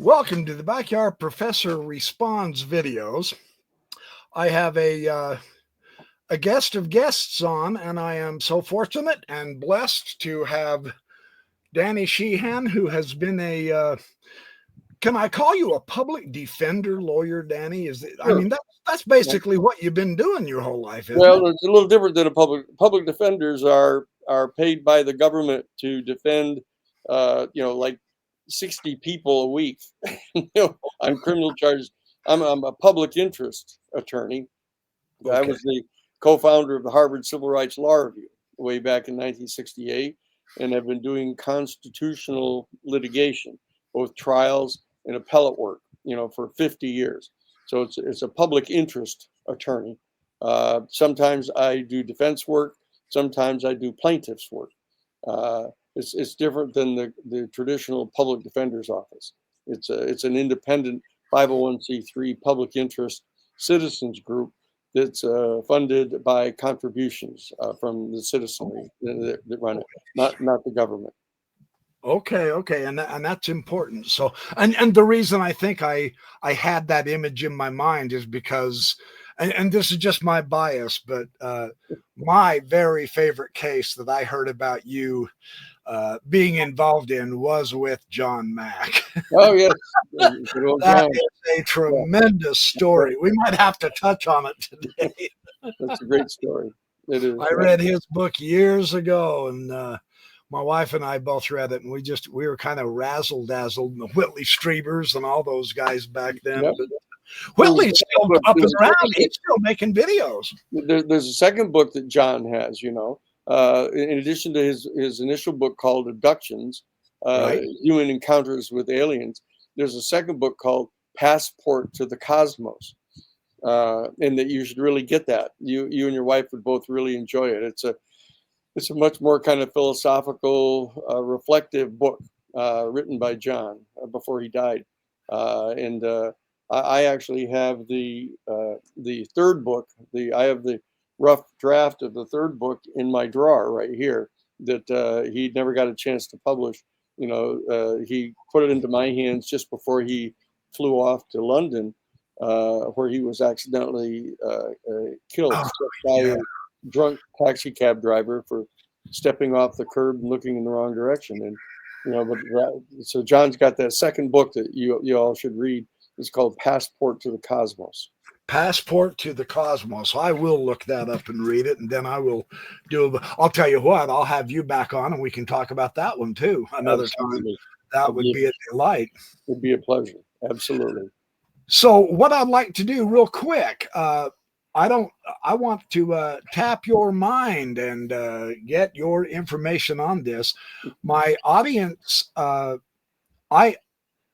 Welcome to the Backyard Professor Responds videos. I have a guest of guests on, and I am so fortunate and blessed to have Danny Sheehan, who has been can I call you a public defender lawyer, Danny? I Sure. mean, that's basically what you've been doing your whole life, isn't Well, it? it's a little different than a public defenders are paid by the government to defend, like 60 people a week, on criminal charges. I'm a public interest attorney. I Okay. was the co-founder of the Harvard Civil Rights Law Review way back in 1968, and I've been doing constitutional litigation, both trials and appellate work, for 50 years. So it's a public interest attorney. Sometimes I do defense work. Sometimes I do plaintiff's work. It's different than the traditional public defender's office. It's an independent 501c3 public interest citizens group that's funded by contributions from the citizenry that run it, not the government. Okay, and that's important. So, and the reason I think I had that image in my mind is because, and this is just my bias, but my very favorite case that I heard about you being involved in was with John Mack. Oh yes, That is a tremendous story. We might have to touch on it today. That's a great story. It is. I read his book years ago, and my wife and I both read it, and we were kind of razzle dazzled. The Whitley Strieber's and all those guys back then. Yep. But Whitley's still up and around. He's still making videos. There's a second book that John has. In addition to his initial book called Abductions, Right. Human Encounters with Aliens. There's a second book called Passport to the Cosmos. And that you should really get that. You and your wife would both really enjoy it. It's a much more kind of philosophical, reflective book written by John before he died. And I actually have the third book. I have the rough draft of the third book in my drawer right here that he never got a chance to publish. He put it into my hands just before he flew off to London, where he was accidentally killed by a drunk taxi cab driver for stepping off the curb and looking in the wrong direction. And so John's got that second book that you all should read. It's called Passport to the Cosmos. Passport to the Cosmos. I will look that up and read it, and then I will I'll tell you what, I'll have you back on and we can talk about that one too another Absolutely. time. That would be a delight. It would be a pleasure. Absolutely. So what I'd like to do real quick, I want to tap your mind and get your information on this. My audience,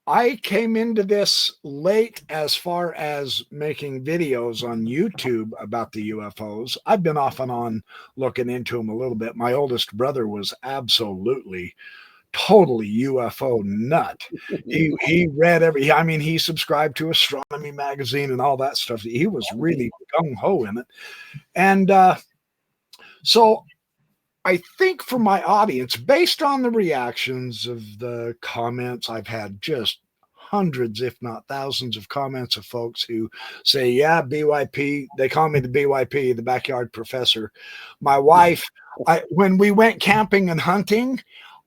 I came into this late as far as making videos on YouTube about the UFOs. I've been off and on looking into them a little bit. My oldest brother was absolutely, totally UFO nut. He read he subscribed to Astronomy Magazine and all that stuff. He was really gung-ho in it. And so I think for my audience, based on the reactions of the comments, I've had just hundreds, if not thousands of comments of folks who say, yeah, BYP, they call me the BYP, the Backyard Professor. My wife, when we went camping and hunting,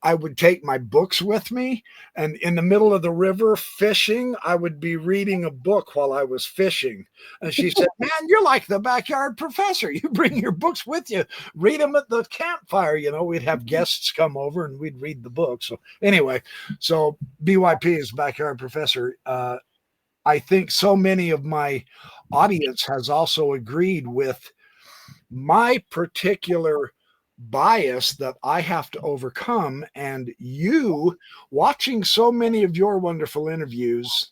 I would take my books with me, and in the middle of the river fishing, I would be reading a book while I was fishing. And she said, man, you're like the Backyard Professor. You bring your books with you, read them at the campfire. We'd have guests come over and we'd read the book. So anyway, so BYP is Backyard Professor. I think so many of my audience has also agreed with my particular bias that I have to overcome. And you, watching so many of your wonderful interviews,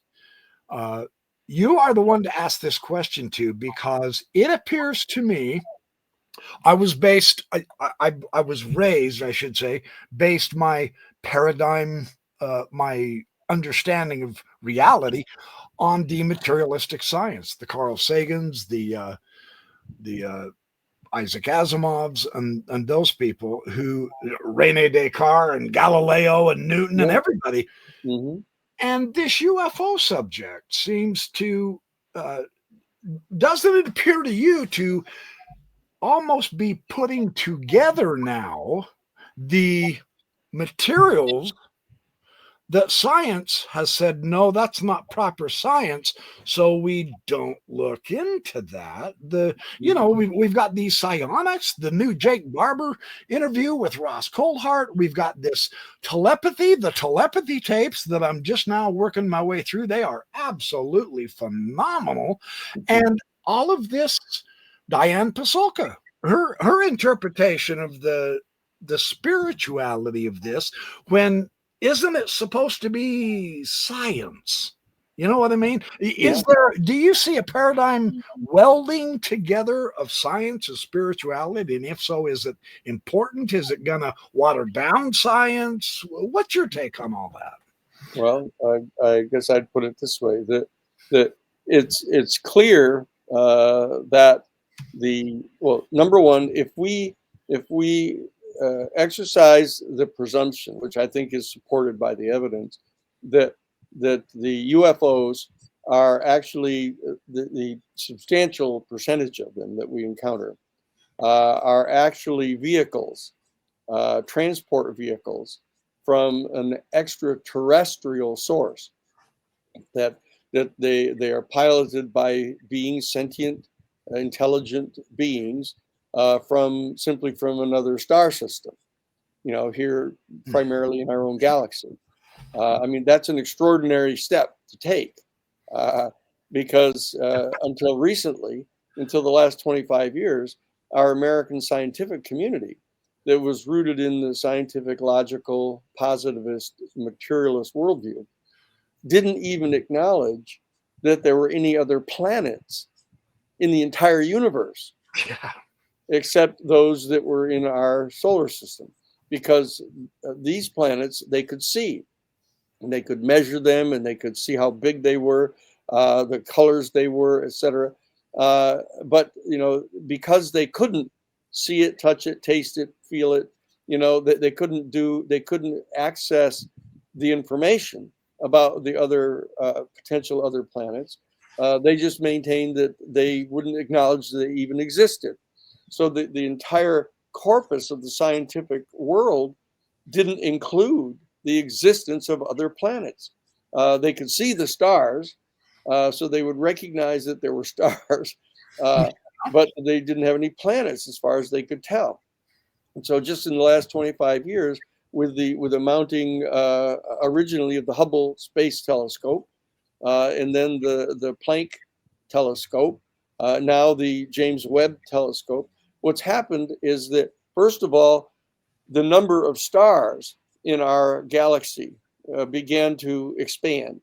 you are the one to ask this question to, because it appears to me I was raised, I should say, based my paradigm, my understanding of reality on dematerialistic science, the Carl Sagans, the Isaac Asimovs, and those people who, Rene Descartes and Galileo and Newton and everybody. Mm-hmm. And this UFO subject seems to, doesn't it appear to you to almost be putting together now the materials that science has said, no, that's not proper science, so we don't look into that. We've got these psionics, the new Jake Barber interview with Ross Coldhart. We've got this the telepathy tapes that I'm just now working my way through. They are absolutely phenomenal. And all of this, Diane Pasulka, her interpretation of the spirituality of this, when isn't it supposed to be science? You know what I mean? Do you see a paradigm welding together of science and spirituality? And if so, is it important? Is it going to water down science? What's your take on all that? Well, I guess I'd put it this way: that it's clear that number one, if we exercise the presumption, which I think is supported by the evidence, that the UFOs are actually the substantial percentage of them that we encounter are actually vehicles, transport vehicles from an extraterrestrial source, that they are piloted by sentient, intelligent beings simply from another star system, here primarily in our own galaxy. I mean, that's an extraordinary step to take because until recently, until the last 25 years, our American scientific community that was rooted in the scientific, logical, positivist, materialist worldview didn't even acknowledge that there were any other planets in the entire universe. Yeah. Except those that were in our solar system, because these planets they could see, and they could measure them, and they could see how big they were, the colors they were, etc. But because they couldn't see it, touch it, taste it, feel it, they couldn't access the information about the other potential other planets. They just maintained that they wouldn't acknowledge that they even existed. So the entire corpus of the scientific world didn't include the existence of other planets. They could see the stars, so they would recognize that there were stars, but they didn't have any planets as far as they could tell. And so just in the last 25 years, with the mounting originally of the Hubble Space Telescope, and then the Planck telescope, now the James Webb telescope, what's happened is that, first of all, the number of stars in our galaxy began to expand.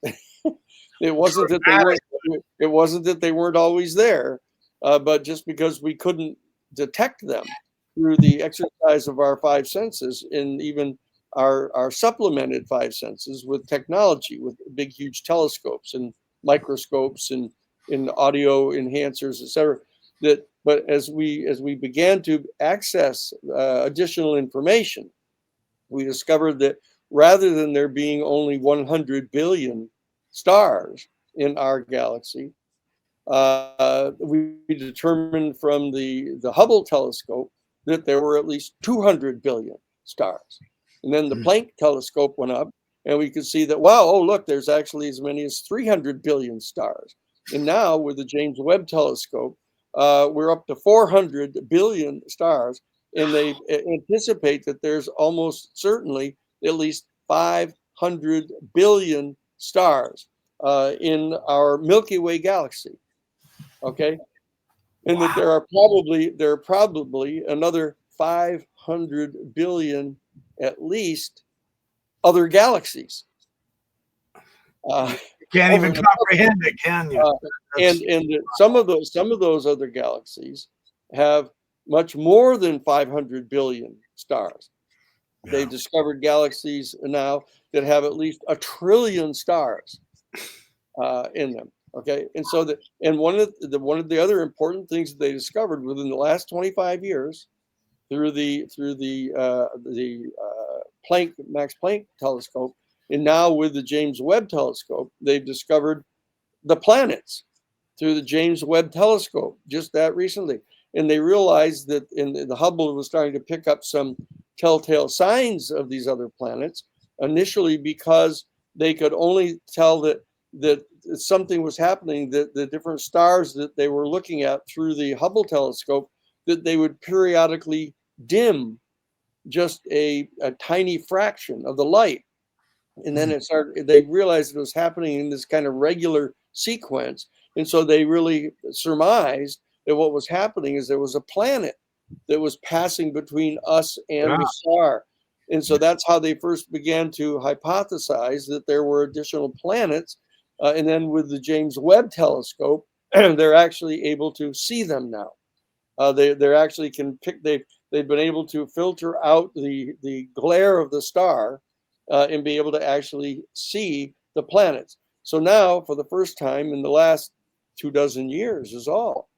It wasn't that they weren't always there, but just because we couldn't detect them through the exercise of our five senses, and even our supplemented five senses with technology, with big, huge telescopes and microscopes and in audio enhancers, etc. But as we began to access additional information, we discovered that rather than there being only 100 billion stars in our galaxy, we determined from the Hubble telescope that there were at least 200 billion stars. And then the Planck telescope went up, and we could see that, wow, oh, look, there's actually as many as 300 billion stars. And now with the James Webb telescope, we're up to 400 billion stars, and they anticipate that there's almost certainly at least 500 billion stars in our Milky Way galaxy. Okay, and that there are probably another 500 billion at least other galaxies. Can't even comprehend it, can you? And some of those other galaxies have much more than 500 billion stars. Yeah. They've discovered galaxies now that have at least 1 trillion stars in them. Okay, and so one of the other important things that they discovered within the last 25 years through the Max Planck telescope And now with the James Webb Telescope, they've discovered the planets through the James Webb Telescope just that recently. And they realized that the Hubble was starting to pick up some telltale signs of these other planets, initially because they could only tell that something was happening, that the different stars that they were looking at through the Hubble telescope, that they would periodically dim just a tiny fraction of the light. And then they realized it was happening in this kind of regular sequence. And so they really surmised that what was happening is there was a planet that was passing between us and the star. And so that's how they first began to hypothesize that there were additional planets. And then with the James Webb Telescope, they're actually able to see them now. They're actually they've been able to filter out the glare of the star and be able to actually see the planets. So now, for the first time in the last 24 years, is all.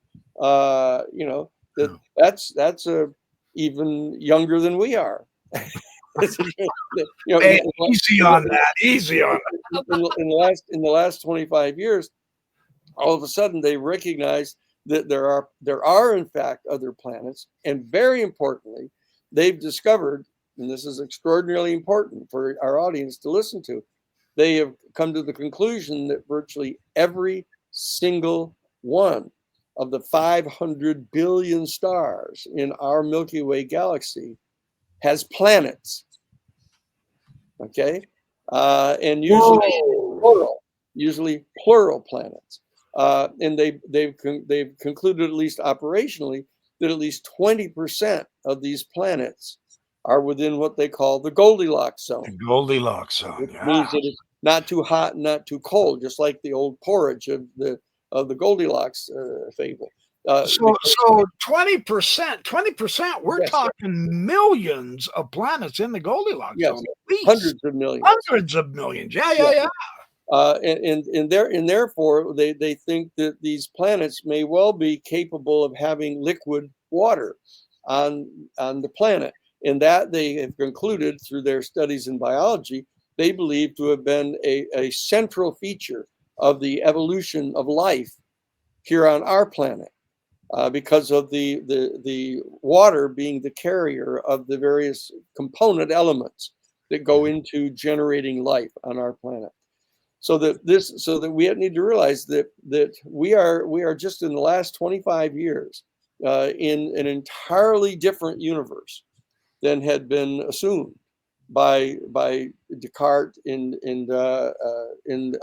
That's even younger than we are. Hey, easy on that. Easy on that. In the last 25 years, all of a sudden they recognize that there are in fact other planets, and very importantly, they've discovered, and this is extraordinarily important for our audience to listen to, they have come to the conclusion that virtually every single one of the 500 billion stars in our Milky Way galaxy has planets. Okay, and usually plural planets. And they've concluded, at least operationally, that at least 20% of these planets are within what they call the Goldilocks zone. The Goldilocks zone, which means that it's not too hot and not too cold, just like the old porridge of the Goldilocks fable. So 20%, we're talking millions of planets in the Goldilocks zone. At least. Hundreds of millions. Hundreds of millions. Yeah. And therefore they think that these planets may well be capable of having liquid water on the planet, and that they have concluded through their studies in biology, they believe to have been a central feature of the evolution of life here on our planet, because of the water being the carrier of the various component elements that go into generating life on our planet. So that we need to realize that we are just in the last 25 years in an entirely different universe than had been assumed by Descartes and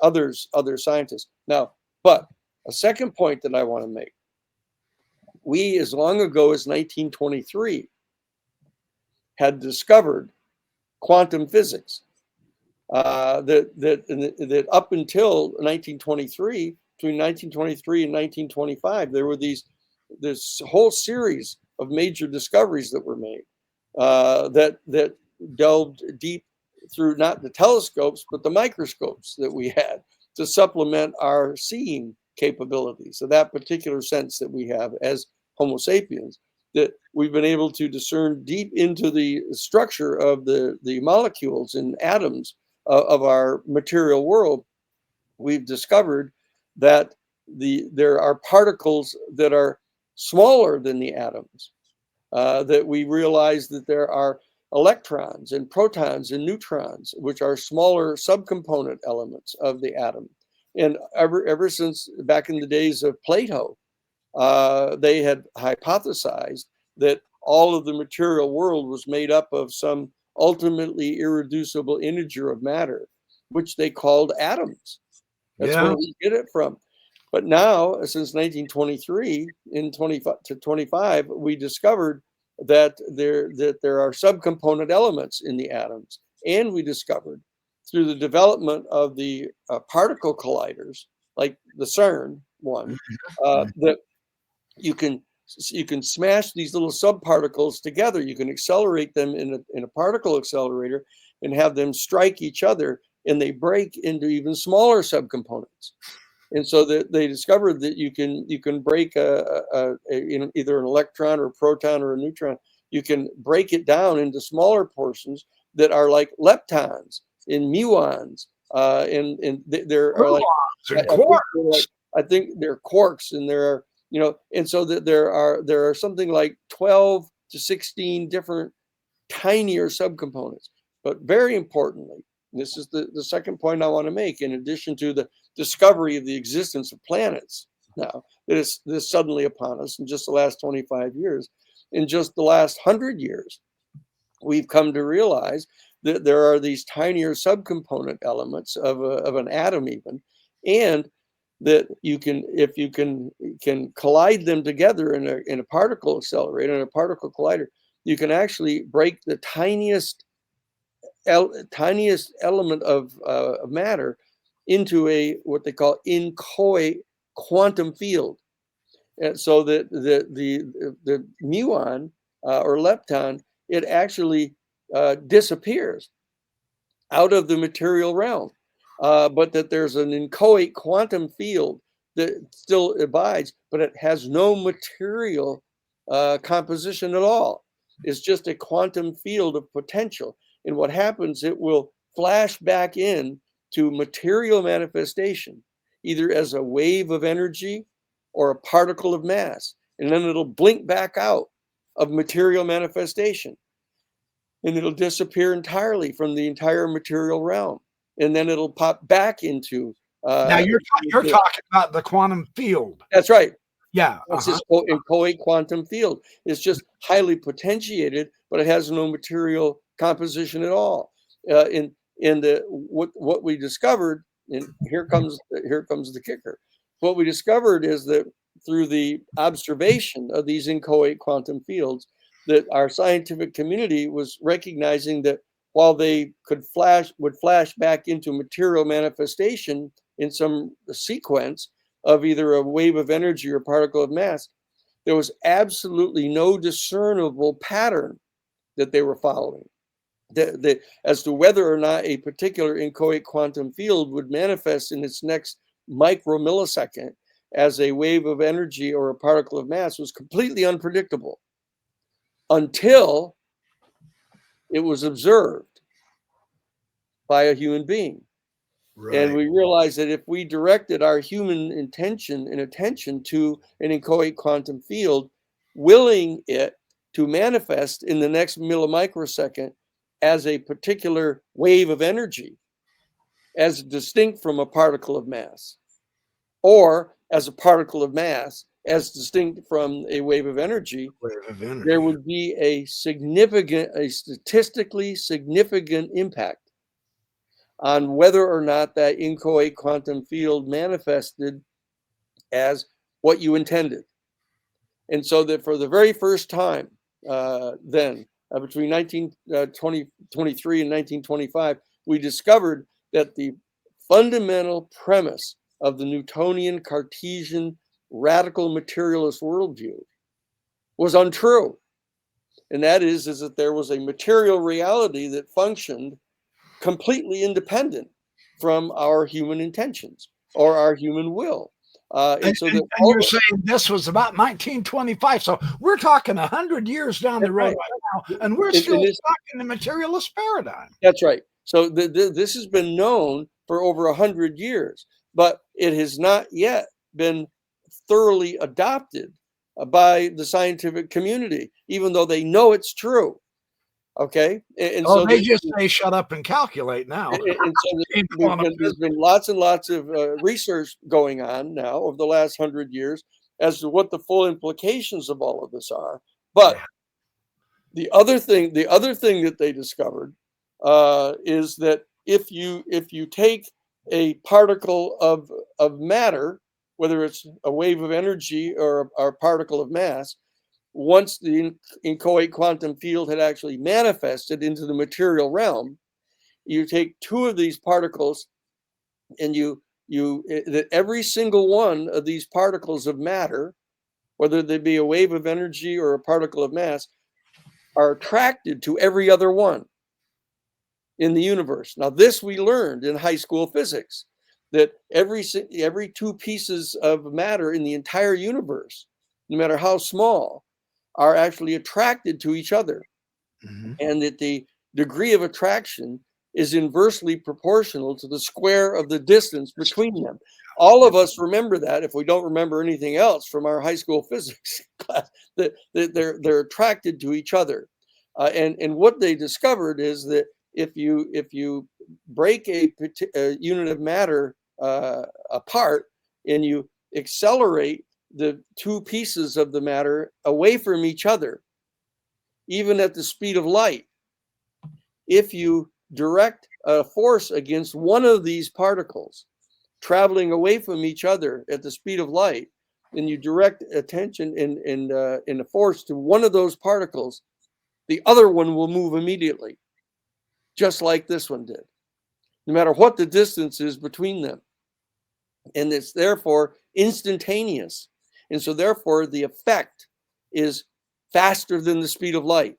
other scientists. Now, but a second point that I want to make: we, as long ago as 1923, had discovered quantum physics. That up until 1923, between 1923 and 1925, there were this whole series of major discoveries that were made that delved deep through not the telescopes but the microscopes that we had to supplement our seeing capabilities. So that particular sense that we have as Homo sapiens, that we've been able to discern deep into the structure of the molecules and atoms of our material world. We've discovered that there are particles that are smaller than the atoms, that we realize that there are electrons and protons and neutrons, which are smaller subcomponent elements of the atom. And ever since back in the days of Plato, they had hypothesized that all of the material world was made up of some ultimately irreducible integer of matter, which they called atoms. That's where we get it from. But now, since 1923 in 25 to 25, we discovered that there are subcomponent elements in the atoms, and we discovered through the development of the particle colliders, like the CERN one, that you can smash these little subparticles together. You can accelerate them in a particle accelerator and have them strike each other, and they break into even smaller subcomponents. And so that they discovered that you can break either an electron or a proton or a neutron. You can break it down into smaller portions that are like leptons, in muons, there are like Gluons and quarks. I think there are quarks, and there are, you know, and so that there are something like 12 to 16 different tinier subcomponents. But very importantly, this is the second point I want to make, in addition to the discovery of the existence of planets now that is this suddenly upon us in just the last 25 years, in just the last 100 years, we've come to realize that there are these tinier subcomponent elements of an atom even, and that you can, if you can collide them together in a particle accelerator, in a particle collider, you can actually break the tiniest element of matter into a what they call inchoate quantum field. And so that the muon or lepton, it actually disappears out of the material realm, but that there's an inchoate quantum field that still abides, but it has no material composition at all. It's just a quantum field of potential. And what happens, it will flash back in to material manifestation, either as a wave of energy or a particle of mass. And then it'll blink back out of material manifestation. And it'll disappear entirely from the entire material realm. And then it'll pop back into. Now you're talking about the quantum field. That's right. Yeah. It's this inchoate quantum field. It's just highly potentiated, but it has no material composition at all. What we discovered, and here comes the kicker. What we discovered is that through the observation of these inchoate quantum fields, that our scientific community was recognizing that while they would flash back into material manifestation in some sequence of either a wave of energy or particle of mass, there was absolutely no discernible pattern that they were following. As to whether or not a particular inchoate quantum field would manifest in its next micromillisecond as a wave of energy or a particle of mass was completely unpredictable until it was observed by a human being. Right. And we realized that if we directed our human intention and attention to an inchoate quantum field, willing it to manifest in the next millimicrosecond as a particular wave of energy, as distinct from a particle of mass, or as a particle of mass, as distinct from a wave of energy, there would be a statistically significant impact on whether or not that inchoate quantum field manifested as what you intended. And so that for the very first time between 1923 and 1925, we discovered that the fundamental premise of the Newtonian Cartesian radical materialist worldview was untrue. And that is that there was a material reality that functioned completely independent from our human intentions or our human will. And you're saying this was about 1925. So we're talking 100 years down the road right now, and we're still stuck in the materialist paradigm. That's right. So this has been known for over 100 years, but it has not yet been thoroughly adopted by the scientific community, even though they know it's true. Okay. And so they just say shut up and calculate now. And so there's been lots and lots of research going on now over the last 100 years as to what the full implications of all of this are. But the other thing that they discovered is that if you take a particle of matter, whether it's a wave of energy or a particle of mass, once the inchoate quantum field had actually manifested into the material realm, you take two of these particles and that every single one of these particles of matter, whether they be a wave of energy or a particle of mass, are attracted to every other one in the universe. Now, this we learned in high school physics, that every two pieces of matter in the entire universe, no matter how small, are actually attracted to each other. Mm-hmm. And that the degree of attraction is inversely proportional to the square of the distance between them. All of us remember that, if we don't remember anything else from our high school physics class, that they're attracted to each other. And what they discovered is that if you break a unit of matter apart and you accelerate the two pieces of the matter away from each other, even at the speed of light, if you direct a force against one of these particles traveling away from each other at the speed of light, and you direct attention in a force to one of those particles, the other one will move immediately, just like this one did, no matter what the distance is between them. And it's therefore instantaneous. And so therefore the effect is faster than the speed of light.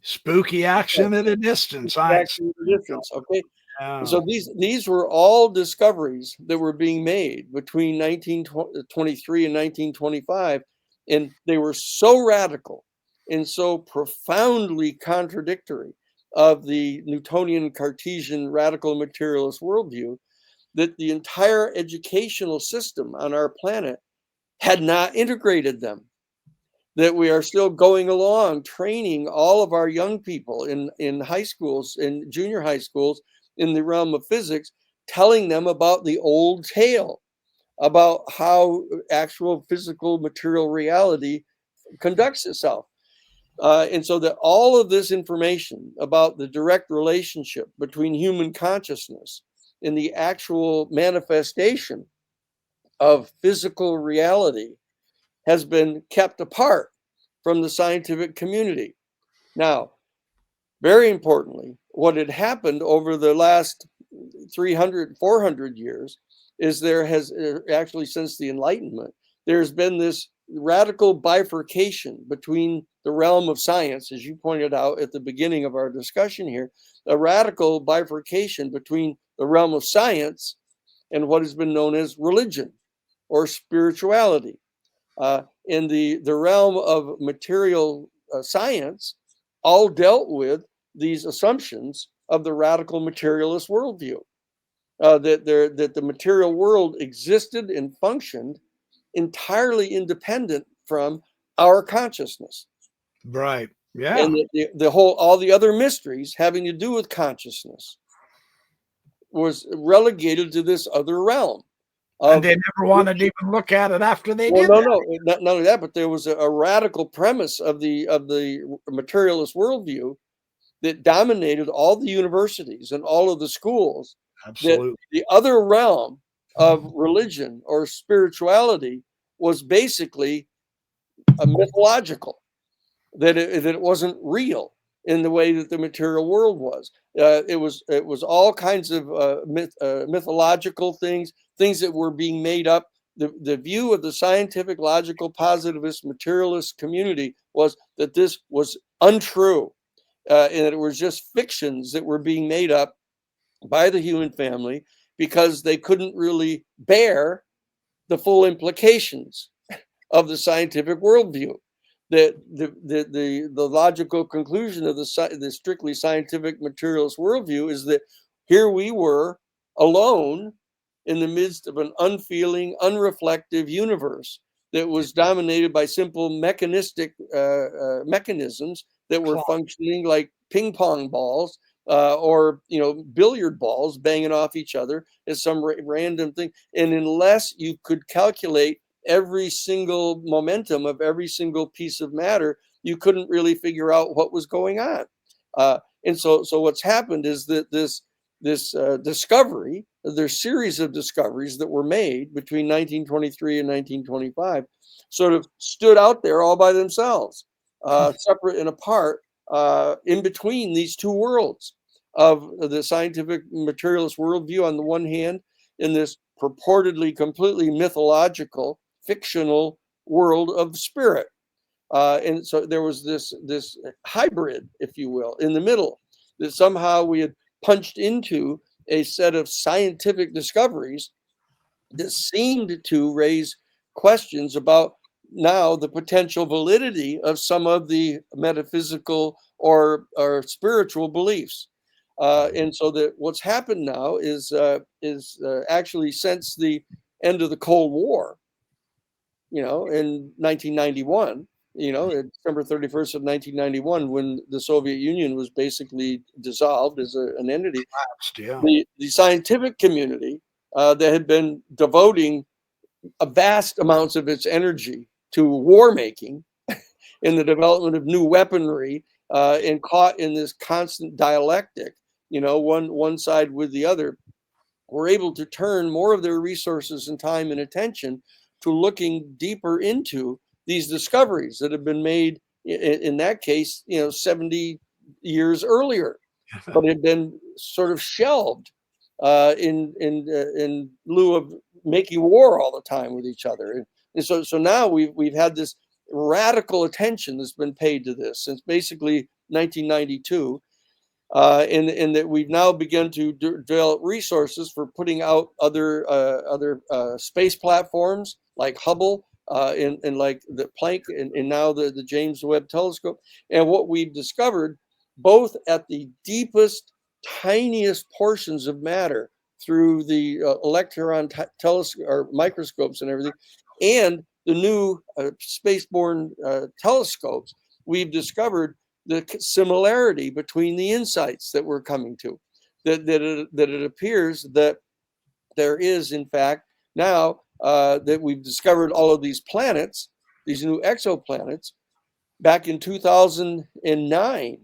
Spooky action at a distance. Okay. So these were all discoveries that were being made between 1923 and 1925, and they were so radical and so profoundly contradictory of the Newtonian Cartesian radical materialist worldview that the entire educational system on our planet had not integrated them. That we are still going along training all of our young people in high schools and junior high schools in the realm of physics, telling them about the old tale about how actual physical material reality conducts itself. And so that all of this information about the direct relationship between human consciousness and the actual manifestation of physical reality has been kept apart from the scientific community. Now, very importantly, what had happened over the last 300, 400 years is there has actually, since the Enlightenment, there's been this radical bifurcation between the realm of science, as you pointed out at the beginning of our discussion here, a radical bifurcation between the realm of science and what has been known as religion or spirituality. In the realm of material science, all dealt with these assumptions of the radical materialist worldview, that the material world existed and functioned entirely independent from our consciousness. Right. Yeah. And the whole, all the other mysteries having to do with consciousness was relegated to this other realm. And they never wanted to even look at it after they did that. No, not only that, but there was a radical premise of the materialist worldview that dominated all the universities and all of the schools. Absolutely. That the other realm of religion or spirituality was basically a mythological, that it wasn't real in the way that the material world was. It was all kinds of mythological things that were being made up. The view of the scientific, logical, positivist, materialist community was that this was untrue, and that it was just fictions that were being made up by the human family because they couldn't really bear the full implications of the scientific worldview. That the logical conclusion of the strictly scientific materialist worldview is that here we were alone in the midst of an unfeeling, unreflective universe that was dominated by simple mechanistic mechanisms that were functioning like ping pong balls, or billiard balls banging off each other as some random thing. And unless you could calculate every single momentum of every single piece of matter, you couldn't really figure out what was going on. And so what's happened is that this discovery, there's series of discoveries that were made between 1923 and 1925, sort of stood out there all by themselves, separate and apart, in between these two worlds of the scientific materialist worldview on the one hand, and this purportedly completely mythological, fictional world of spirit. And so there was this hybrid, if you will, in the middle, that somehow we had punched into a set of scientific discoveries that seemed to raise questions about now the potential validity of some of the metaphysical or spiritual beliefs. And so that what's happened now is actually since the end of the Cold War, in 1991, December 31st of 1991, when the Soviet Union was basically dissolved as an entity, Yeah. the scientific community that had been devoting a vast amounts of its energy to war making in the development of new weaponry, and caught in this constant dialectic, one side with the other, were able to turn more of their resources and time and attention to looking deeper into these discoveries that have been made in that case, 70 years earlier, but had been sort of shelved in lieu of making war all the time with each other. And so now we've had this radical attention that's been paid to this since basically 1992. And that we've now begun to develop resources for putting out other space platforms like Hubble, and like the Planck, and now the James Webb Telescope. And what we've discovered, both at the deepest, tiniest portions of matter through the electron telescope or microscopes and everything, and the new spaceborne telescopes, we've discovered the similarity between the insights that we're coming to, that it appears that there is, in fact, now that we've discovered all of these planets, these new exoplanets. Back in 2009,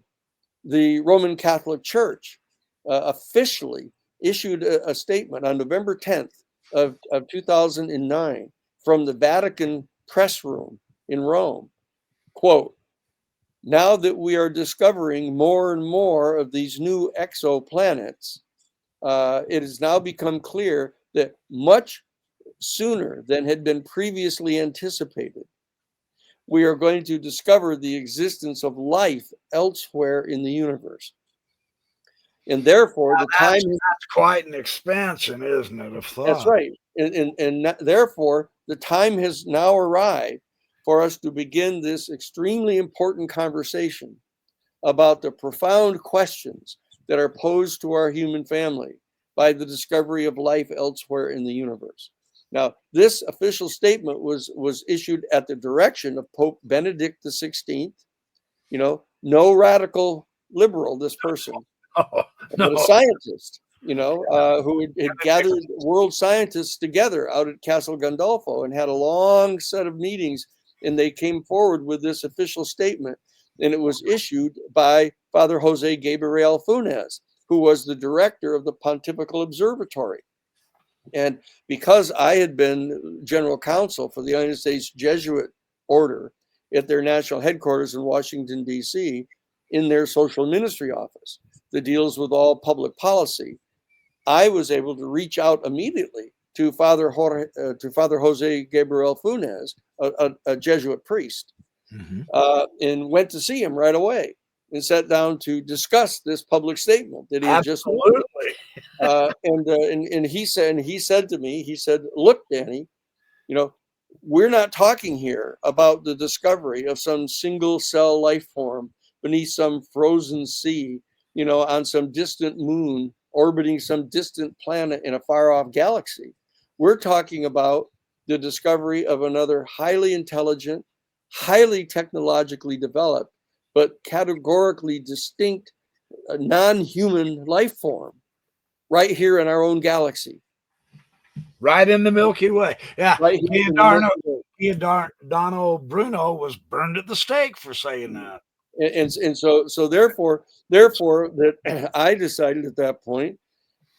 the Roman Catholic Church officially issued a statement on November 10th of 2009 from the Vatican press room in Rome. Quote, now that we are discovering more and more of these new exoplanets, it has now become clear that much sooner than had been previously anticipated, we are going to discover the existence of life elsewhere in the universe. And therefore, the time that's quite an expansion, isn't it, of thought? That's right. And therefore, the time has now arrived for us to begin this extremely important conversation about the profound questions that are posed to our human family by the discovery of life elsewhere in the universe. Now, this official statement was issued at the direction of Pope Benedict XVI. No radical liberal, this person, but a scientist, who had gathered world scientists together out at Castle Gandolfo and had a long set of meetings, and they came forward with this official statement. And it was issued by Father Jose Gabriel Funes, who was the director of the Pontifical Observatory. And because I had been general counsel for the United States Jesuit Order at their national headquarters in Washington, D.C., in their social ministry office that deals with all public policy, I was able to reach out immediately to Father Jose Gabriel Funes, a Jesuit priest, and went to see him right away and sat down to discuss this public statement that he had just made. And he said to me, he said, look, Danny, we're not talking here about the discovery of some single cell life form beneath some frozen sea, on some distant moon orbiting some distant planet in a far off galaxy. We're talking about the discovery of another highly intelligent, highly technologically developed, but categorically distinct non-human life form right here in our own galaxy. Right in the Milky Way. Yeah. Right Giordano Bruno was burned at the stake for saying that. And so therefore that I decided at that point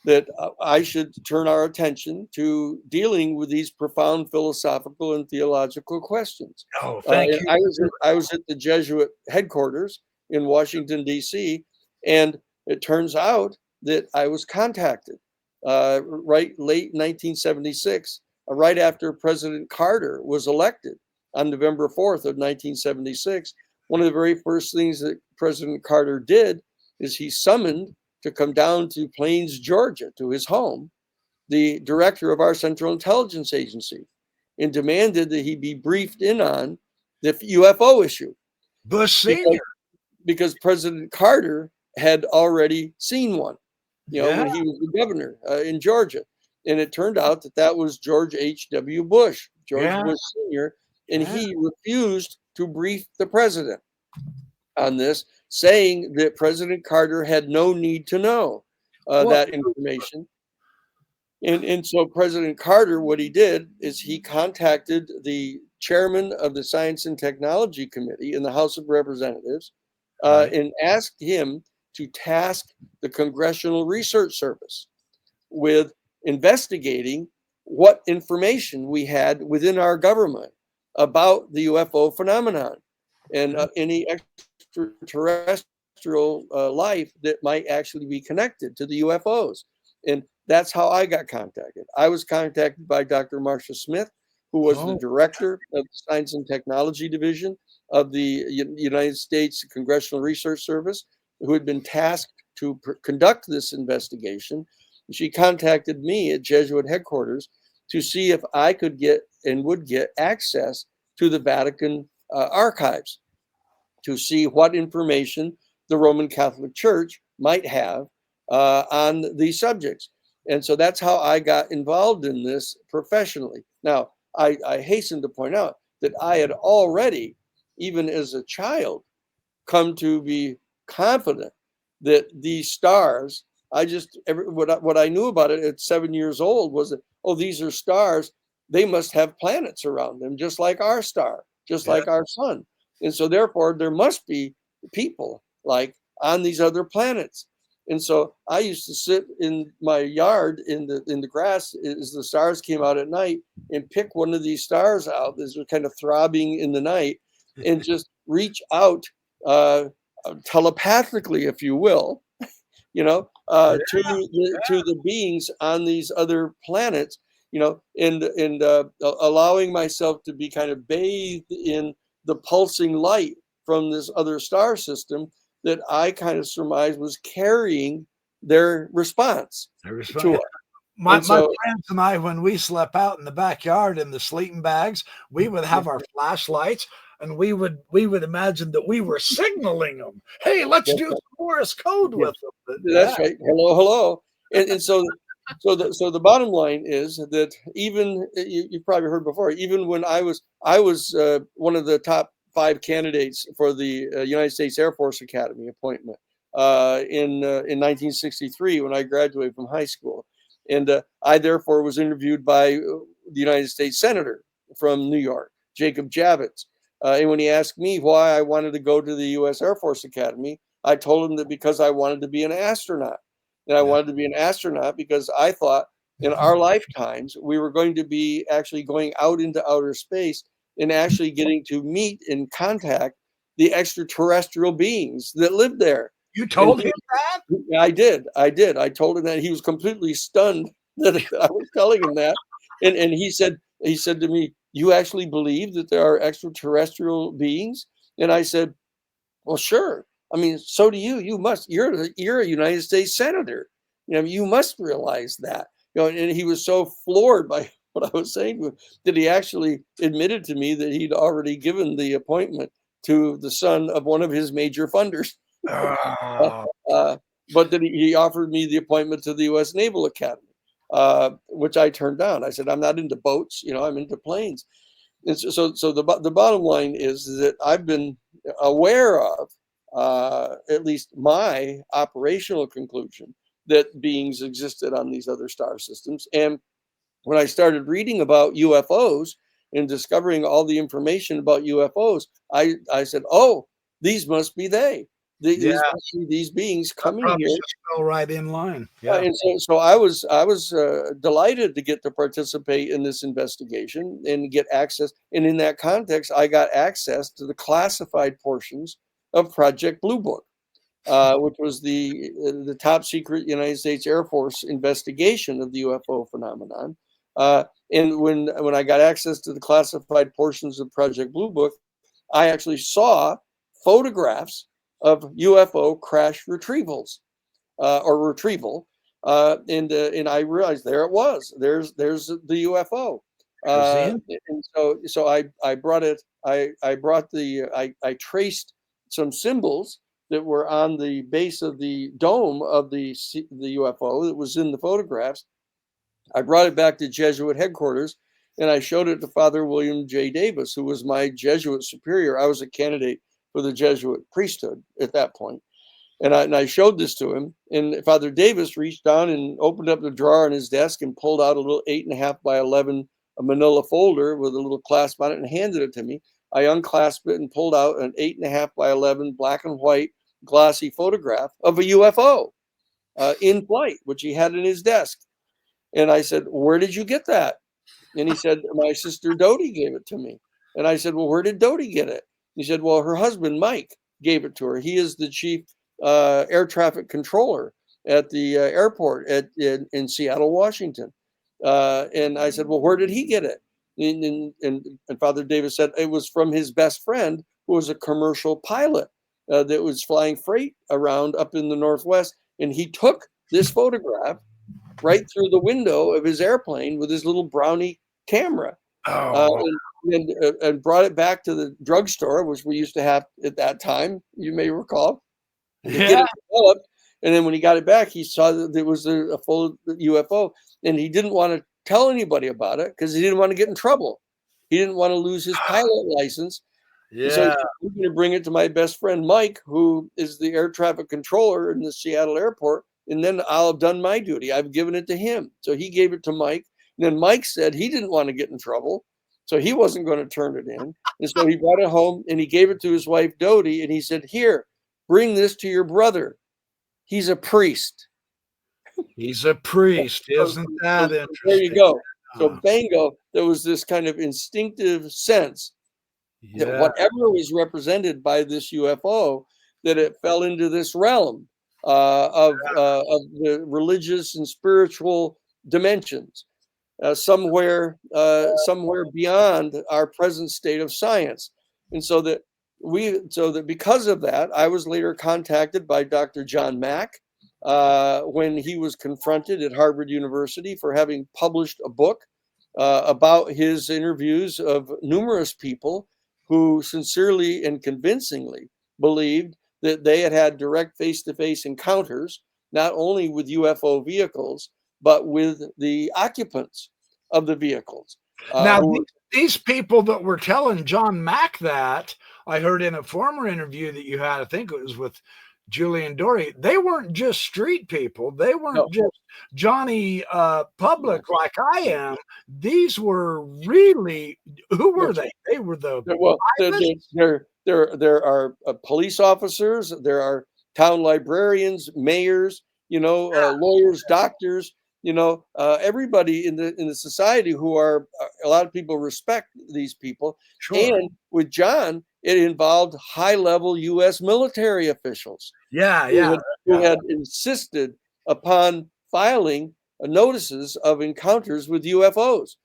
that I should turn our attention to dealing with these profound philosophical and theological questions. Oh, thank you. I was at the Jesuit headquarters in Washington, D.C., and it turns out that I was contacted late 1976, right after President Carter was elected on November 4th of 1976. One of the very first things that President Carter did is he summoned to come down to Plains, Georgia, to his home, the director of our Central Intelligence Agency, and demanded that he be briefed in on the UFO issue. Bush Sr. Because President Carter had already seen one, Yeah. when he was the governor in Georgia. And it turned out that that was George H.W. Bush, George Yeah. Bush Sr., and Yeah. he refused to brief the president on this, saying that President Carter had no need to know Well, that information. And so President Carter, what he did is he contacted the chairman of the Science and Technology Committee in the House of Representatives right. and asked him to task the Congressional Research Service with investigating what information we had within our government about the UFO phenomenon and any extraterrestrial life that might actually be connected to the UFOs. And that's how I got contacted. I was contacted by Dr. Marcia Smith, who was the Oh, director of the Science and Technology Division of the United States Congressional Research Service, who had been tasked to conduct this investigation. She contacted me at Jesuit headquarters to see if I could get and would get access to the Vatican archives to see what information the Roman Catholic Church might have on these subjects. And so that's how I got involved in this professionally. Now, I hasten to point out that I had already, even as a child, come to be confident that these stars, what I knew about it at 7 years old was that, oh, these are stars. They must have planets around them, just like our star, just yeah. like our sun. And so therefore there must be people like on these other planets. And so I used to sit in my yard in the grass as the stars came out at night and pick one of these stars out as was kind of throbbing in the night and just reach out uh, telepathically, if you will, Yeah. to the beings on these other planets, and allowing myself to be kind of bathed in the pulsing light from this other star system that I kind of surmised was carrying their response There's to fun. us. My And my so, friends and I, when we slept out in the backyard in the sleeping bags, we would yeah, have our flashlights and we would imagine that we were signaling them. Hey, let's that's do right. some Morse code Yeah, with them. But yeah, that's right. Hello, hello. And so the bottom line is that even you've probably heard before, even when I was one of the top 5 candidates for the United States Air Force Academy appointment in 1963 when I graduated from high school, and I therefore was interviewed by the United States Senator from New York, Jacob Javits, and when he asked me why I wanted to go to the U.S. Air Force Academy, I told him that because I wanted to be an astronaut. And I yeah. wanted to be an astronaut because I thought in our lifetimes we were going to be actually going out into outer space and actually getting to meet and contact the extraterrestrial beings that live there. You And told him that? I did. I did. I told him that. He was completely stunned that I was telling him that. And he said to me, "You actually believe that there are extraterrestrial beings?" And I said, "Well, sure. I mean, so do you. You must. You're a United States senator. You must realize that." And he was so floored by what I was saying to him that he actually admitted to me that he'd already given the appointment to the son of one of his major funders. Uh, Oh, uh, but then he offered me the appointment to the U.S. Naval Academy, which I turned down. I said, "I'm not into boats. I'm into planes." And so the bottom line is that I've been aware of at least my operational conclusion that beings existed on these other star systems. And when I started reading about UFOs and discovering all the information about UFOs, I said, "Oh, these must be they. yeah. These must be these beings That coming probably here." just fell right in line. Yeah. And so I was delighted to get to participate in this investigation and get access. And in that context, I got access to the classified portions of Project Blue Book, which was the top secret United States Air Force investigation of the UFO phenomenon. And when I got access to the classified portions of Project Blue Book, I actually saw photographs of UFO crash retrievals or retrieval, and I realized there it was. There's the UFO, There's the end. and so I brought it. I brought I traced some symbols that were on the base of the dome of the UFO that was in the photographs. I brought it back to Jesuit headquarters, and I showed it to Father William J. Davis, who was my Jesuit superior. I was a candidate for the Jesuit priesthood at that point. And I showed this to him, and Father Davis reached down and opened up the drawer on his desk and pulled out a little 8.5 by 11 manila folder with a little clasp on it and handed it to me. I unclasped it and pulled out an 8.5 by 11 black and white glossy photograph of a UFO in flight, which he had in his desk. And I said, "Where did you get that?" And he said, "My sister Dodie gave it to me." And I said, "Well, where did Dodie get it?" He said, "Well, her husband, Mike, gave it to her. He is the chief air traffic controller at the airport in Seattle, Washington." And I said, "Well, where did he get it?" And Father Davis said it was from his best friend, who was a commercial pilot that was flying freight around up in the Northwest. And he took this photograph right through the window of his airplane with his little brownie camera, Oh, and brought it back to the drugstore, which we used to have at that time, you may recall, to get yeah. it developed. And then when he got it back, he saw that there was a full UFO, and he didn't want to tell anybody about it because he didn't want to get in trouble. He didn't want to lose his pilot license. And so he Yeah. said, "I'm going to bring it to my best friend, Mike, who is the air traffic controller in the Seattle airport. And then I'll have done my duty. I've given it to him." So he gave it to Mike. And then Mike said he didn't want to get in trouble, so he wasn't going to turn it in. And so he brought it home and he gave it to his wife, Dodie. And he said, "Here, bring this to your brother. He's a priest." He's a priest. So, Isn't that there you interesting? go. So Uh, bango, there was this kind of instinctive sense that yeah. whatever was represented by this UFO, that it fell into this realm of the religious and spiritual dimensions, somewhere beyond our present state of science. And so that because of that, I was later contacted by Dr. John Mack when he was confronted at Harvard University for having published a book about his interviews of numerous people who sincerely and convincingly believed that they had had direct face-to-face encounters, not only with UFO vehicles, but with the occupants of the vehicles. Now, Who these people that were telling John Mack that, I heard in a former interview that you had, I think it was with Julian Dory, they weren't just street people. They no, weren't just Johnny no, Public like I am. These were really, who were that's they? They were the well, pilots? there are police officers, there are town librarians, mayors, lawyers, doctors, everybody in the society who are a lot of people respect these people. Sure. And with John, it involved high-level U.S. military officials Yeah, who yeah, had who yeah. had insisted upon filing notices of encounters with UFOs.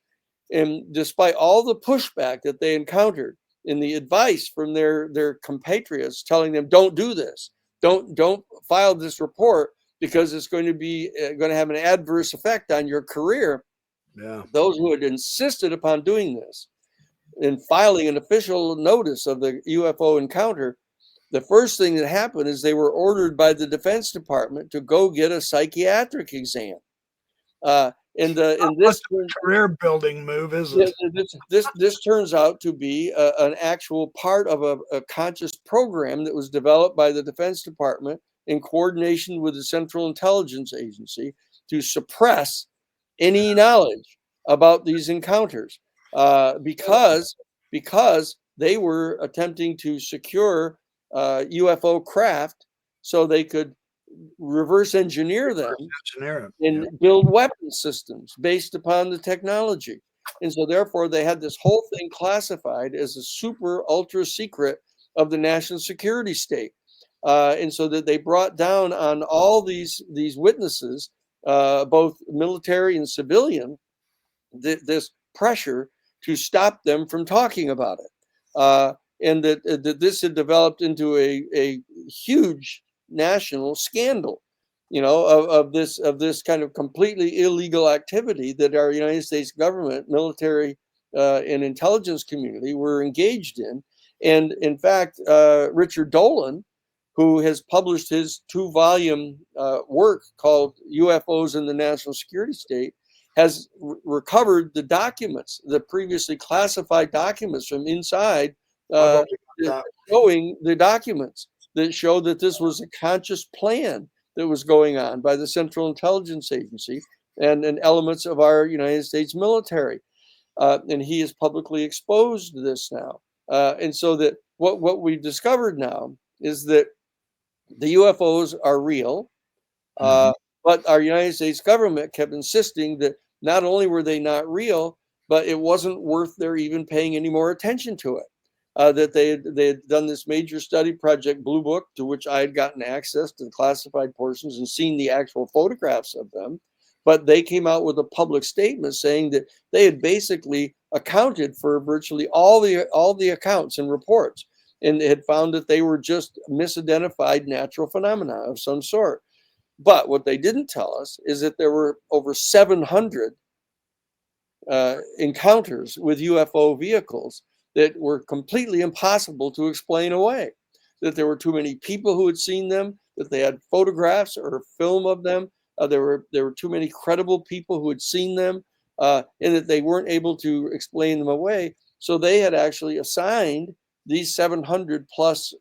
And despite all the pushback that they encountered in the advice from their compatriots telling them, "Don't do this, don't file this report because it's going to have an adverse effect on your career," Yeah. those who had insisted upon doing this and filing an official notice of the UFO encounter, the first thing that happened is they were ordered by the Defense Department to go get a psychiatric exam. In Much this of a career building move, is Yeah, it? this turns out to be an actual part of a conscious program that was developed by the Defense Department in coordination with the Central Intelligence Agency to suppress any knowledge about these encounters, because they were attempting to secure UFO craft so they could reverse engineer them Engineer. Yeah. and build weapon systems based upon the technology. And so therefore they had this whole thing classified as a super ultra secret of the national security state. And so that they brought down on all these witnesses, both military and civilian, this pressure to stop them from talking about it. And that this had developed into a huge national scandal, of this kind of completely illegal activity that our United States government, military, and intelligence community were engaged in. And in fact, Richard Dolan, who has published his 2-volume work called UFOs in the National Security State, has recovered the documents, the previously classified documents from inside, showing the documents that show that this was a conscious plan that was going on by the Central Intelligence Agency and elements of our United States military. And he has publicly exposed this now. And so that what we've discovered now is that the UFOs are real, but our United States government kept insisting that not only were they not real, but it wasn't worth their even paying any more attention to it. That they had done this major study project, Blue Book, to which I had gotten access to the classified portions and seen the actual photographs of them. But they came out with a public statement saying that they had basically accounted for virtually all the accounts and reports, and had found that they were just misidentified natural phenomena of some sort. But what they didn't tell us is that there were over 700 encounters with UFO vehicles that were completely impossible to explain away. That there were too many people who had seen them, that they had photographs or film of them. There were too many credible people who had seen them, and that they weren't able to explain them away. So they had actually assigned these 700 plus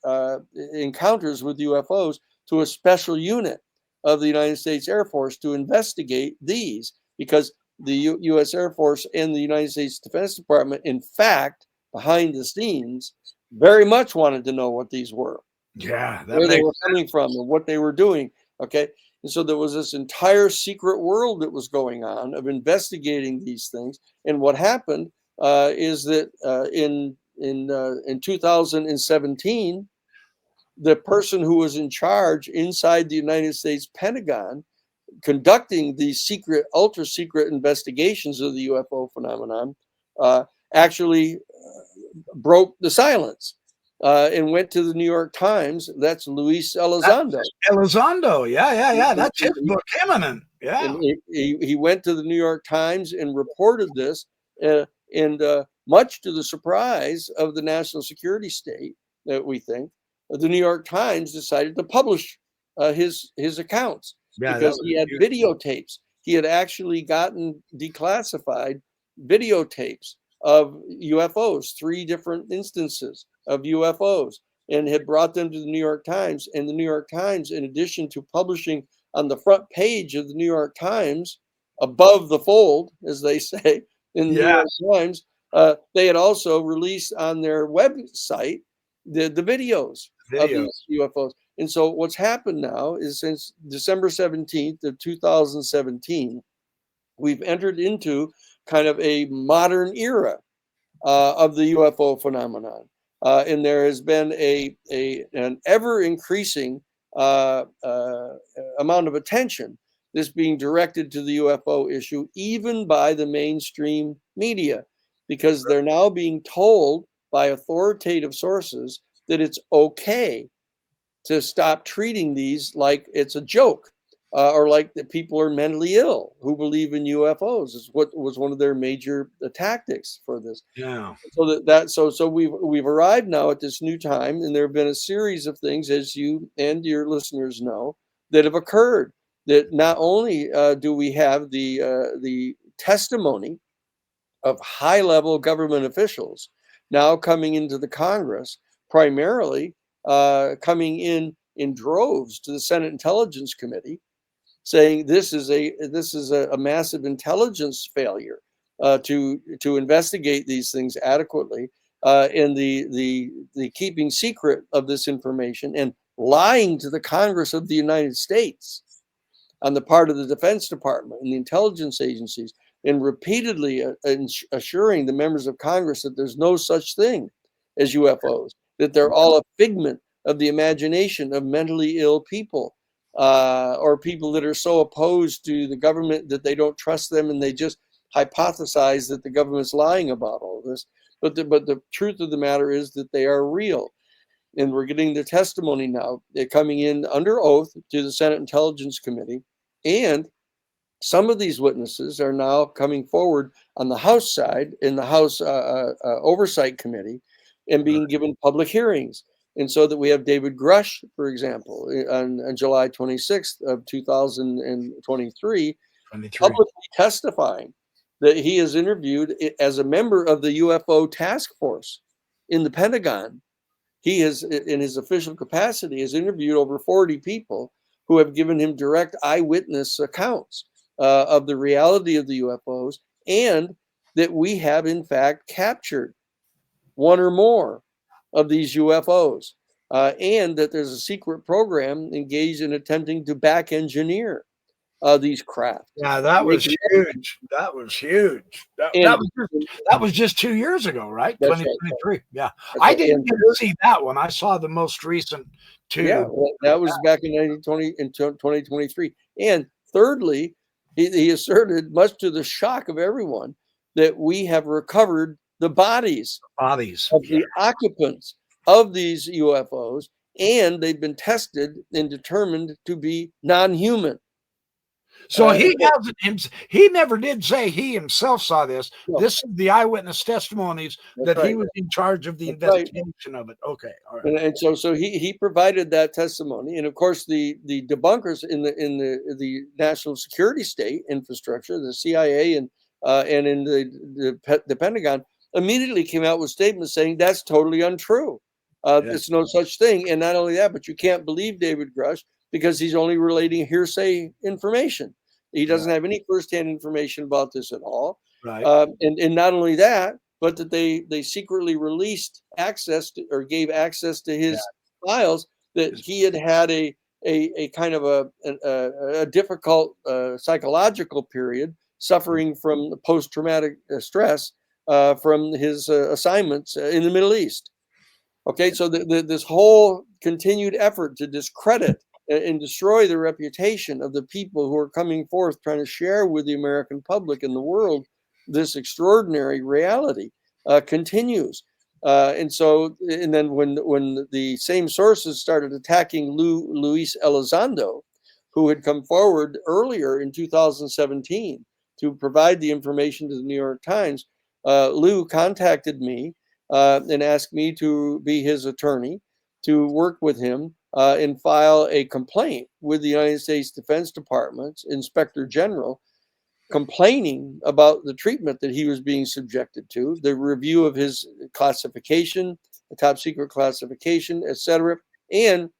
encounters with UFOs to a special unit of the United States Air Force to investigate these, because the U.S. Air Force and the United States Defense Department, in fact, behind the scenes, very much wanted to know what these were. Yeah, where they were coming from and what they were doing. Okay. And so there was this entire secret world that was going on of investigating these things. And what happened is that in 2017, the person who was in charge inside the United States Pentagon conducting these secret, ultra secret investigations of the UFO phenomenon actually broke the silence and went to the New York Times. That's Luis Elizondo. Elizondo, yeah. That's his book, Imminent. Yeah. And he went to the New York Times and reported this, and much to the surprise of the national security state, that we think, the New York Times decided to publish his accounts, because he had videotapes. He had actually gotten declassified videotapes of UFOs, 3 different instances of UFOs, and had brought them to the New York Times. And the New York Times, in addition to publishing on the front page of the New York Times, above the fold, as they say in the New York Times, they had also released on their website the videos of these UFOs. And so what's happened now is, since December 17th of 2017, we've entered into kind of a modern era of the UFO phenomenon. And there has been an ever increasing amount of attention that's being directed to the UFO issue, even by the mainstream media, because they're now being told by authoritative sources that it's okay to stop treating these like it's a joke, or like that people are mentally ill who believe in UFOs. Is what was one of their major tactics for this. Yeah. So we've arrived now at this new time, and there have been a series of things, as you and your listeners know, that have occurred. That not only do we have the testimony of high-level government officials now coming into the Congress, primarily coming in droves to the Senate Intelligence Committee, saying this is a massive intelligence failure to investigate these things adequately, and the keeping secret of this information and lying to the Congress of the United States on the part of the Defense Department and the intelligence agencies, and repeatedly assuring the members of Congress that there's no such thing as UFOs, that they're all a figment of the imagination of mentally ill people, or people that are so opposed to the government that they don't trust them, and they just hypothesize that the government's lying about all of this. But the truth of the matter is that they are real. And we're getting the testimony now. They're coming in under oath to the Senate Intelligence Committee. And some of these witnesses are now coming forward on the House side in the House Oversight Committee and being given public hearings. And so that we have David Grush, for example, on July 26th of 2023, 23. publicly testifying that he is interviewed as a member of the UFO task force in the Pentagon. He has, in his official capacity, has interviewed over 40 people who have given him direct eyewitness accounts of the reality of the UFOs, and that we have in fact captured one or more of these UFOs, and that there's a secret program engaged in attempting to back engineer these craft. Yeah, that was huge. That was huge. And That was just 2 years ago, right? that's right. 2023. Yeah. That's I right. didn't And get to see that one. I saw the most recent yeah, 2. well, that was back in 2023. And thirdly, he asserted, much to the shock of everyone, that we have recovered the bodies Bodies. of Yeah. the occupants of these UFOs, and they've been tested and determined to be non-human. So he never did say he himself saw this. No, This is the eyewitness testimonies that's that he right. was in charge of the That's right. investigation of it. Okay. All right. And so he provided that testimony, and of course the debunkers in the national security state infrastructure, the CIA and in the Pentagon, immediately came out with statements saying that's totally untrue. Yeah. It's no such thing, and not only that, but you can't believe David Grush because he's only relating hearsay information. He doesn't have any firsthand information about this at all. Right. And not only that, but that they secretly released access to, or gave access to his files, that he had a kind of a difficult psychological period, suffering from post-traumatic stress from his assignments in the Middle East. Okay, so this whole continued effort to discredit and destroy the reputation of the people who are coming forth trying to share with the American public and the world this extraordinary reality continues. And then when the same sources started attacking Luis Elizondo, who had come forward earlier in 2017 to provide the information to the New York Times, Lou contacted me and asked me to be his attorney, to work with him and file a complaint with the United States Defense Department's Inspector General, complaining about the treatment that he was being subjected to, the review of his classification, the top secret classification, etc. And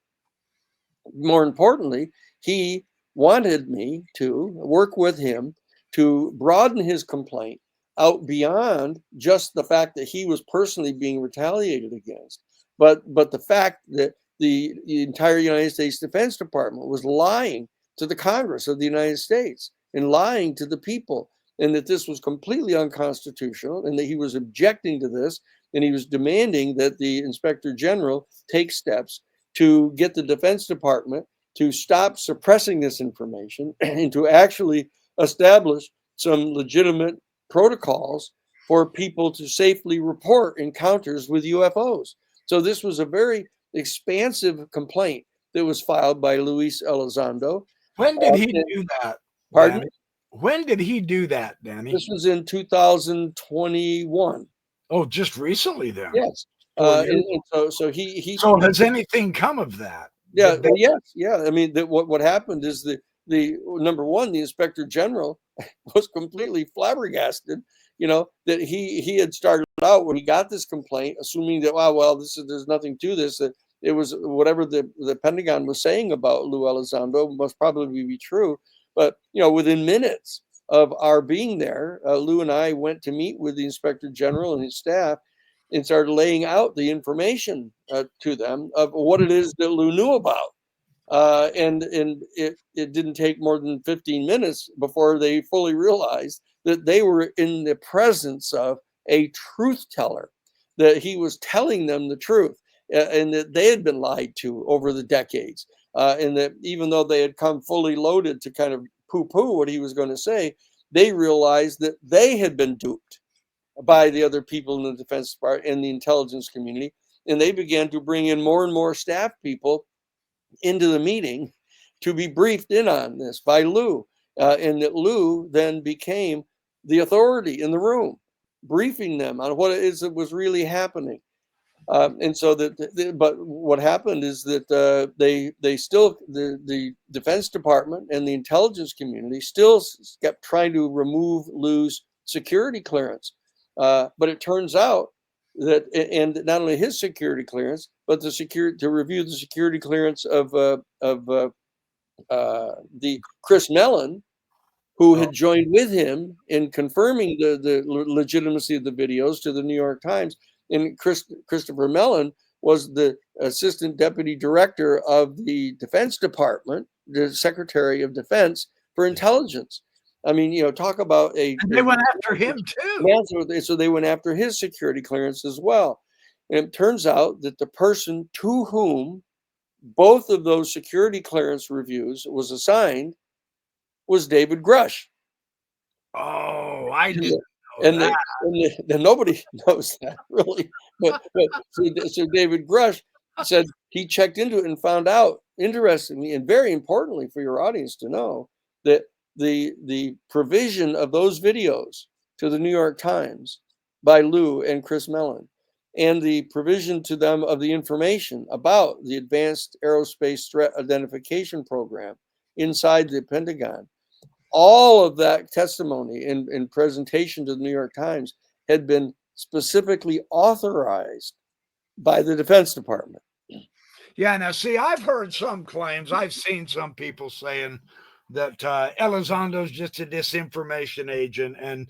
more importantly, he wanted me to work with him to broaden his complaint out beyond just the fact that he was personally being retaliated against, but the fact that the entire United States Defense Department was lying to the Congress of the United States and lying to the people, and that this was completely unconstitutional, and that he was objecting to this, and he was demanding that the Inspector General take steps to get the Defense Department to stop suppressing this information and to actually establish some legitimate protocols for people to safely report encounters with UFOs. So this was a very expansive complaint that was filed by Luis Elizondo. When did he do that? Pardon? Danny? When did he do that, Danny? This was in 2021. Oh, just recently then. Yes. 4 years. And so he So has anything come of that? Yeah, well, yes, yeah. I mean, what happened is the number one, the Inspector General was completely flabbergasted. You know, that he had started out when he got this complaint, assuming that there's nothing to this. That it was whatever the Pentagon was saying about Lou Elizondo must probably be true. But within minutes of our being there, Lou and I went to meet with the Inspector General and his staff, and started laying out the information to them of what it is that Lou knew about. And it didn't take more than 15 minutes before they fully realized that they were in the presence of a truth teller, that he was telling them the truth, and that they had been lied to over the decades. And that even though they had come fully loaded to kind of poo-poo what he was going to say, they realized that they had been duped by the other people in the Defense Department and the intelligence community. And they began to bring in more and more staff people into the meeting to be briefed in on this by Lou. And that Lou then became the authority in the room, briefing them on what it is that was really happening. And so but what happened is that they still, the Defense Department and the intelligence community still kept trying to remove Lou's security clearance. But it turns out that, and not only his security clearance, but to review the security clearance of the Chris Mellon, who had joined with him in confirming the legitimacy of the videos to the New York Times. And Christopher Mellon was the assistant deputy director of the Defense Department, the Secretary of Defense for intelligence. I mean, talk about and they went after him too. So they went after his security clearance as well. And it turns out that the person to whom both of those security clearance reviews was assigned was David Grush. Oh, I didn't know And, that. and nobody knows that really. But so David Grush said he checked into it and found out, interestingly and very importantly for your audience to know, that the provision of those videos to the New York Times by Lou and Chris Mellon, and the provision to them of the information about the Advanced Aerospace Threat Identification Program inside the Pentagon, all of that testimony and presentation to the New York Times had been specifically authorized by the Defense Department. Yeah, now see, I've heard some claims. I've seen some people saying that Elizondo's just a disinformation agent, and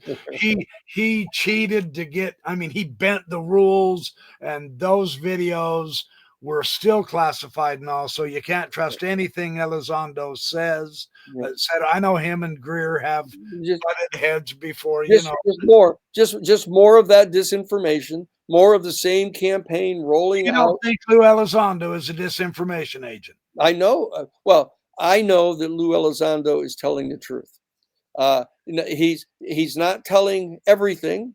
he cheated to get. I mean, he bent the rules, and those videos were still classified and all. So you can't trust anything Elizondo says. Said I know him and Greer have butted heads before. Just more of that disinformation. More of the same campaign rolling out. You don't think Lou Elizondo is a disinformation agent? I know. Well, I know that Lou Elizondo is telling the truth. He's not telling everything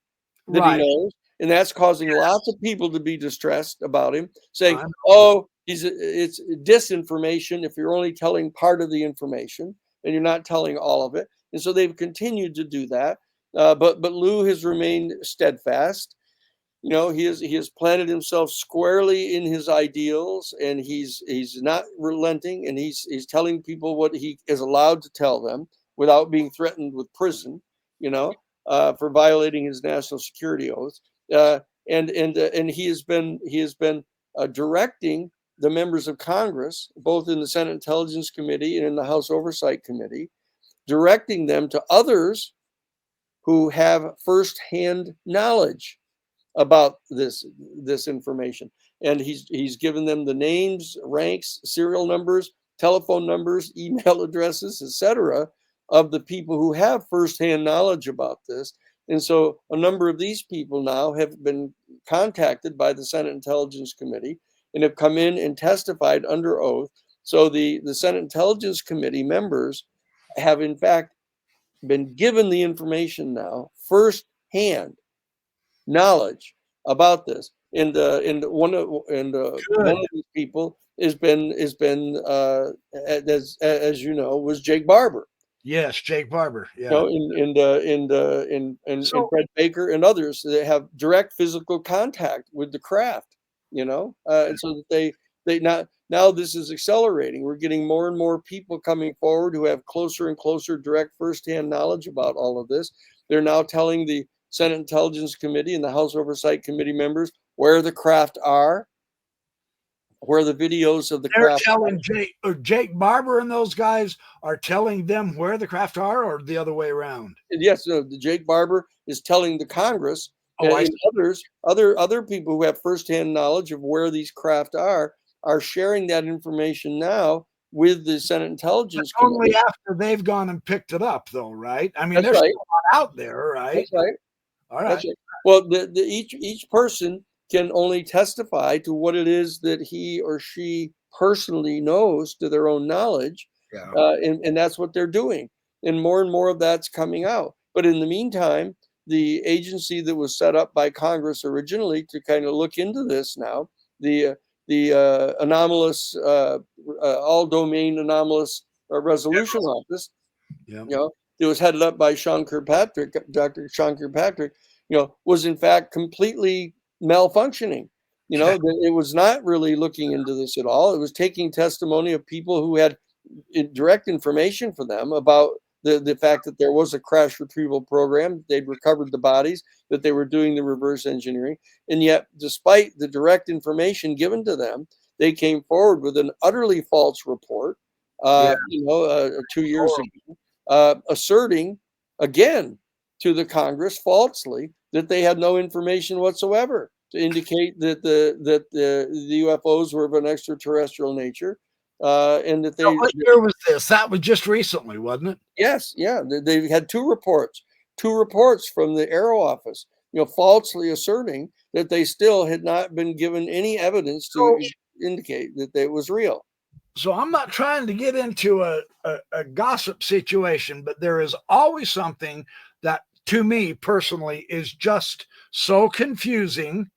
that he knows, and that's causing lots of people to be distressed about him, saying, "Oh, it's disinformation if you're only telling part of the information and you're not telling all of it." And so they've continued to do that. But Lou has remained steadfast. He has planted himself squarely in his ideals, and he's not relenting, and he's telling people what he is allowed to tell them without being threatened with prison, for violating his national security oath. And he has been directing the members of Congress, both in the Senate Intelligence Committee and in the House Oversight Committee, directing them to others who have firsthand knowledge about this information. And he's given them the names, ranks, serial numbers, telephone numbers, email addresses, etc., of the people who have firsthand knowledge about this. And so a number of these people now have been contacted by the Senate Intelligence Committee and have come in and testified under oath. So the Senate Intelligence Committee members have in fact been given the information now, firsthand knowledge about this. And one of these people has been as you know, was Jake Barber. Yes, Jake Barber. Yeah. And Fred Baker and others that have direct physical contact with the craft. And so that they now this is accelerating. We're getting more and more people coming forward who have closer and closer direct firsthand knowledge about all of this. They're now telling the Senate Intelligence Committee and the House Oversight Committee members where the craft are, where the videos of the craft telling Jake Barber and those guys are telling them where the craft are, or the other way around? Yes, the Jake Barber is telling the Congress and other people who have firsthand knowledge of where these craft are sharing that information now with the Senate Intelligence Committee. Only after they've gone and picked it up, though, right? I mean, there's still out there, right? That's right. All right. That's right. Well, each person can only testify to what it is that he or she personally knows to their own knowledge, and that's what they're doing. And more of that's coming out. But in the meantime, the agency that was set up by Congress originally to kind of look into this now, the anomalous, all domain anomalous resolution office, it was headed up by Dr. Sean Kirkpatrick, was in fact completely malfunctioning. You know, it was not really looking into this at all. It was taking testimony of people who had direct information for them about the fact that there was a crash retrieval program. They'd recovered the bodies, that they were doing the reverse engineering. And yet, despite the direct information given to them, they came forward with an utterly false report, Yeah. 2 years ago, asserting again to the Congress falsely that they had no information whatsoever to indicate that the UFOs were of an extraterrestrial nature, and that Now, they what year was this? That was just recently, wasn't it? yes, yeah, they had two reports from the Aero Office, falsely asserting that they still had not been given any evidence So, to indicate that it was real. so I'm not trying to get into a gossip situation, but there is always something that, to me personally, is just so confusing.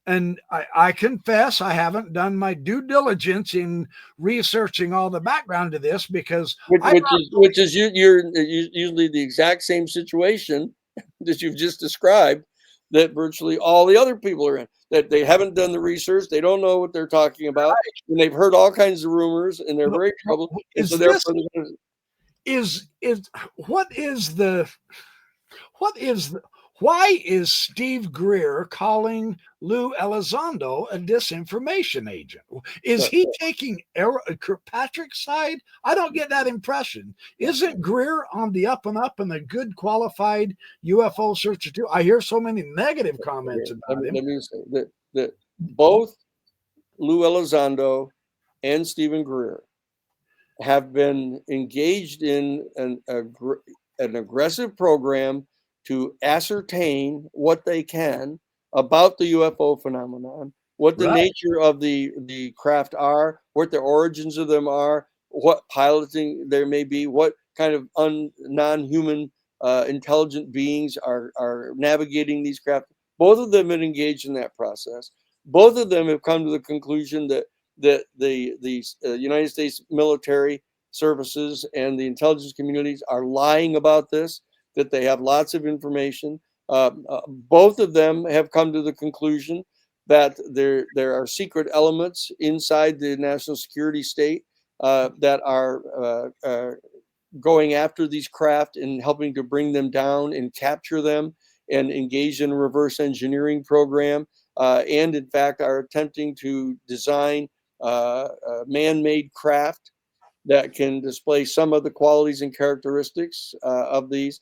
And I confess I haven't done my due diligence in researching all the background to this because You're usually the exact same situation that you've just described, that virtually all the other people are in, that they haven't done the research, they don't know what they're talking about, and they've heard all kinds of rumors, and they're very troubled, and so is this therefore is what is the what is the, why is Steve Greer calling Lou Elizondo a disinformation agent? Is he taking Patrick's side? I don't get that impression. Isn't Greer on the up and up and a good qualified UFO searcher too? I hear so many negative comments about him. let me say that both Lou Elizondo and Stephen Greer have been engaged in an aggressive program to ascertain what they can about the UFO phenomenon, what the Right. nature of the craft are, what the origins of them are, what piloting there may be, what kind of non-human intelligent beings are navigating these craft. Both of them have engaged in that process. Both of them have come to the conclusion that the United States military services and the intelligence communities are lying about this, that they have lots of information. Both of them have come to the conclusion that there are secret elements inside the national security state that are going after these craft and helping to bring them down and capture them and engage in a reverse engineering program, and in fact are attempting to design man-made craft that can display some of the qualities and characteristics of these.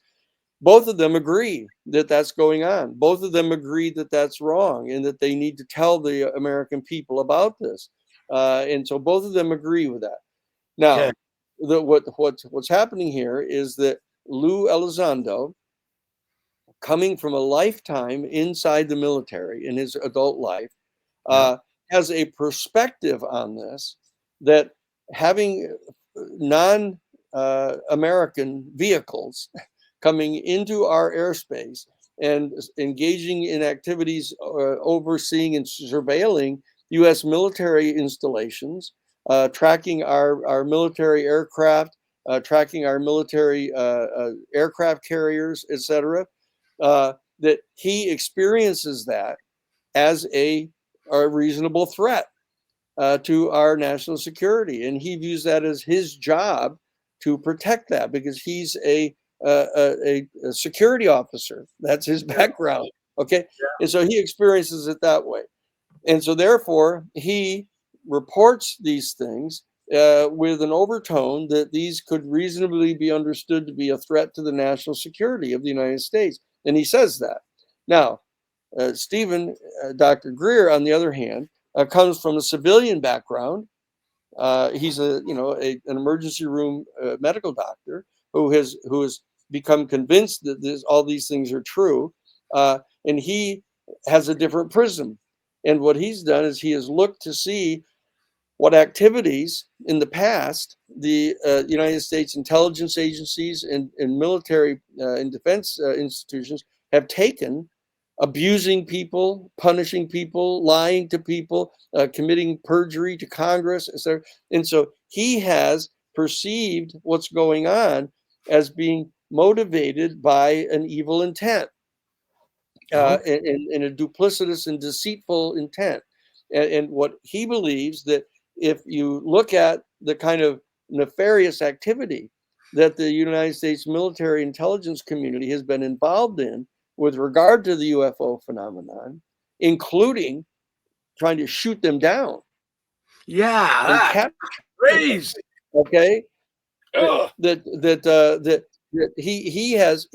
Both of them agree that that's going on. Both of them agree that that's wrong and that they need to tell the American people about this. And so both of them agree with that. Okay. Now, what's happening here is that Lou Elizondo, coming from a lifetime inside the military in his adult life, Yeah. has a perspective on this, that having non-American vehicles coming into our airspace and engaging in activities overseeing and surveilling U.S. military installations, tracking our military aircraft, tracking our military aircraft carriers, etc., that he experiences that as a reasonable threat to our national security, and he views that as his job to protect that because he's a security officer. That's his background. Okay, and so he experiences it that way, and so therefore he reports these things with an overtone that these could reasonably be understood to be a threat to the national security of the United States, and he says that. Now, Dr. Greer, on the other hand, comes from a civilian background. He's an emergency room medical doctor who has become convinced that all these things are true, and he has a different prism. And what he's done is he has looked to see what activities in the past the United States intelligence agencies and military and defense institutions have taken, abusing people, punishing people, lying to people, committing perjury to Congress, etc. And so he has perceived what's going on as being motivated by an evil intent, Oh, in a duplicitous and deceitful intent. And what he believes, that if you look at the kind of nefarious activity that the United States military intelligence community has been involved in with regard to the UFO phenomenon, including trying to shoot them down Yeah, and that's capture them, crazy. okay? Ugh. That he has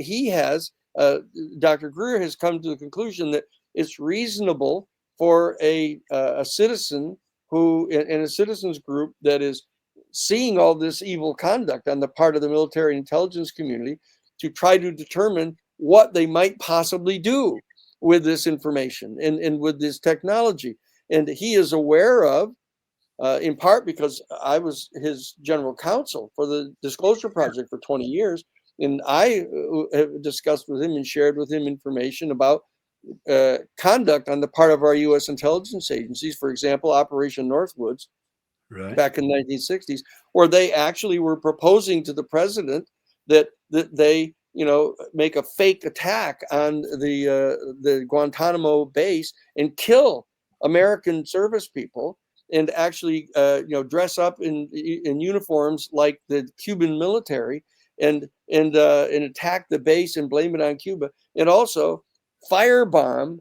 Dr. Greer has come to the conclusion that it's reasonable for a citizen who in a citizens group that is seeing all this evil conduct on the part of the military intelligence community to try to determine what they might possibly do with this information and with this technology. And he is aware of, in part because I was his general counsel for the Disclosure Project for 20 years. And I have discussed with him and shared with him information about conduct on the part of our U.S. intelligence agencies. For example, Operation Northwoods, Right. back in the 1960s, where they actually were proposing to the president that they, make a fake attack on the Guantanamo base and kill American service people, and actually, dress up in uniforms like the Cuban military, and attack the base and blame it on Cuba, and also firebomb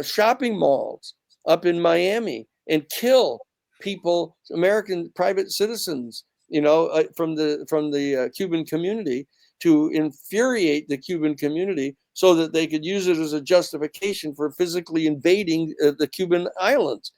shopping malls up in Miami and kill people, American private citizens, from the Cuban community, to infuriate the Cuban community so that they could use it as a justification for physically invading the Cuban islands,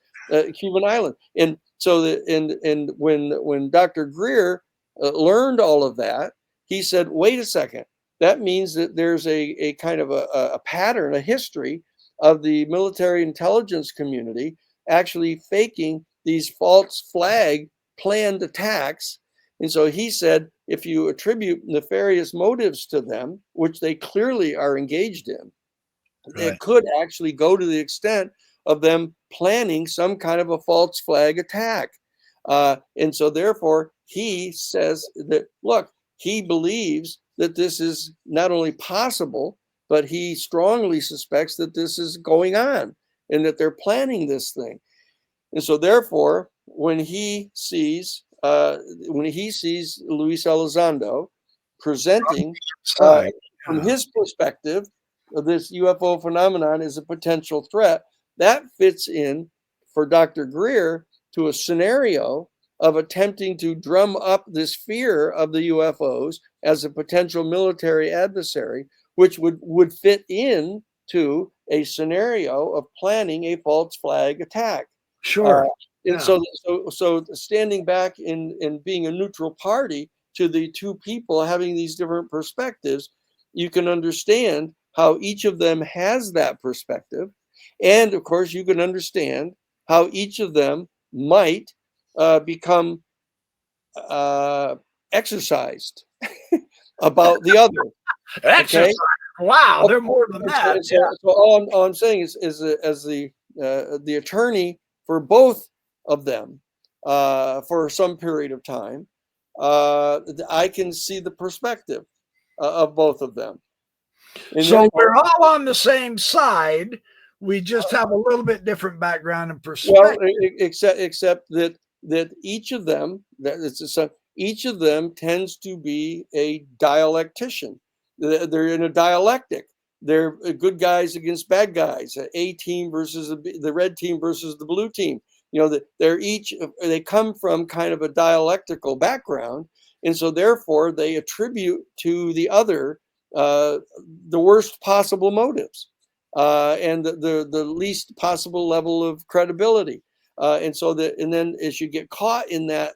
Cuban island. And so and when Dr. Greer learned all of that, he said, "Wait a second. That means that there's a kind of a pattern, a history of the military intelligence community actually faking these false flag planned attacks." And so he said, if you attribute nefarious motives to them, which they clearly are engaged in, Right. it could actually go to the extent of them planning some kind of a false flag attack. And so therefore, he says that, look, he believes that this is not only possible, but he strongly suspects that this is going on and that they're planning this thing. And so therefore, when he sees Luis Elizondo presenting, uh, Side. from Yeah. his perspective, this UFO phenomenon is a potential threat, that fits in for Dr. Greer to a scenario of attempting to drum up this fear of the UFOs as a potential military adversary, which would fit in to a scenario of planning a false flag attack. Uh, Sure. and Yeah. so standing back and being a neutral party to the two people having these different perspectives, you can understand how each of them has that perspective. And of course, you can understand how each of them might become exercised about the other. Exercise. Okay. Wow, Okay. they're more than And that. so all I'm saying is as the attorney for both of them for some period of time, I can see the perspective of both of them. And So therefore, we're all on the same side. We just have a little bit different background and well, perspective. except that each of them, each of them tends to be a dialectician. They're in a dialectic. They're good guys against bad guys. A team versus the red team versus the blue team. They come from kind of a dialectical background, and so therefore they attribute to the other the worst possible motives, and the least possible level of credibility. And then as you get caught in that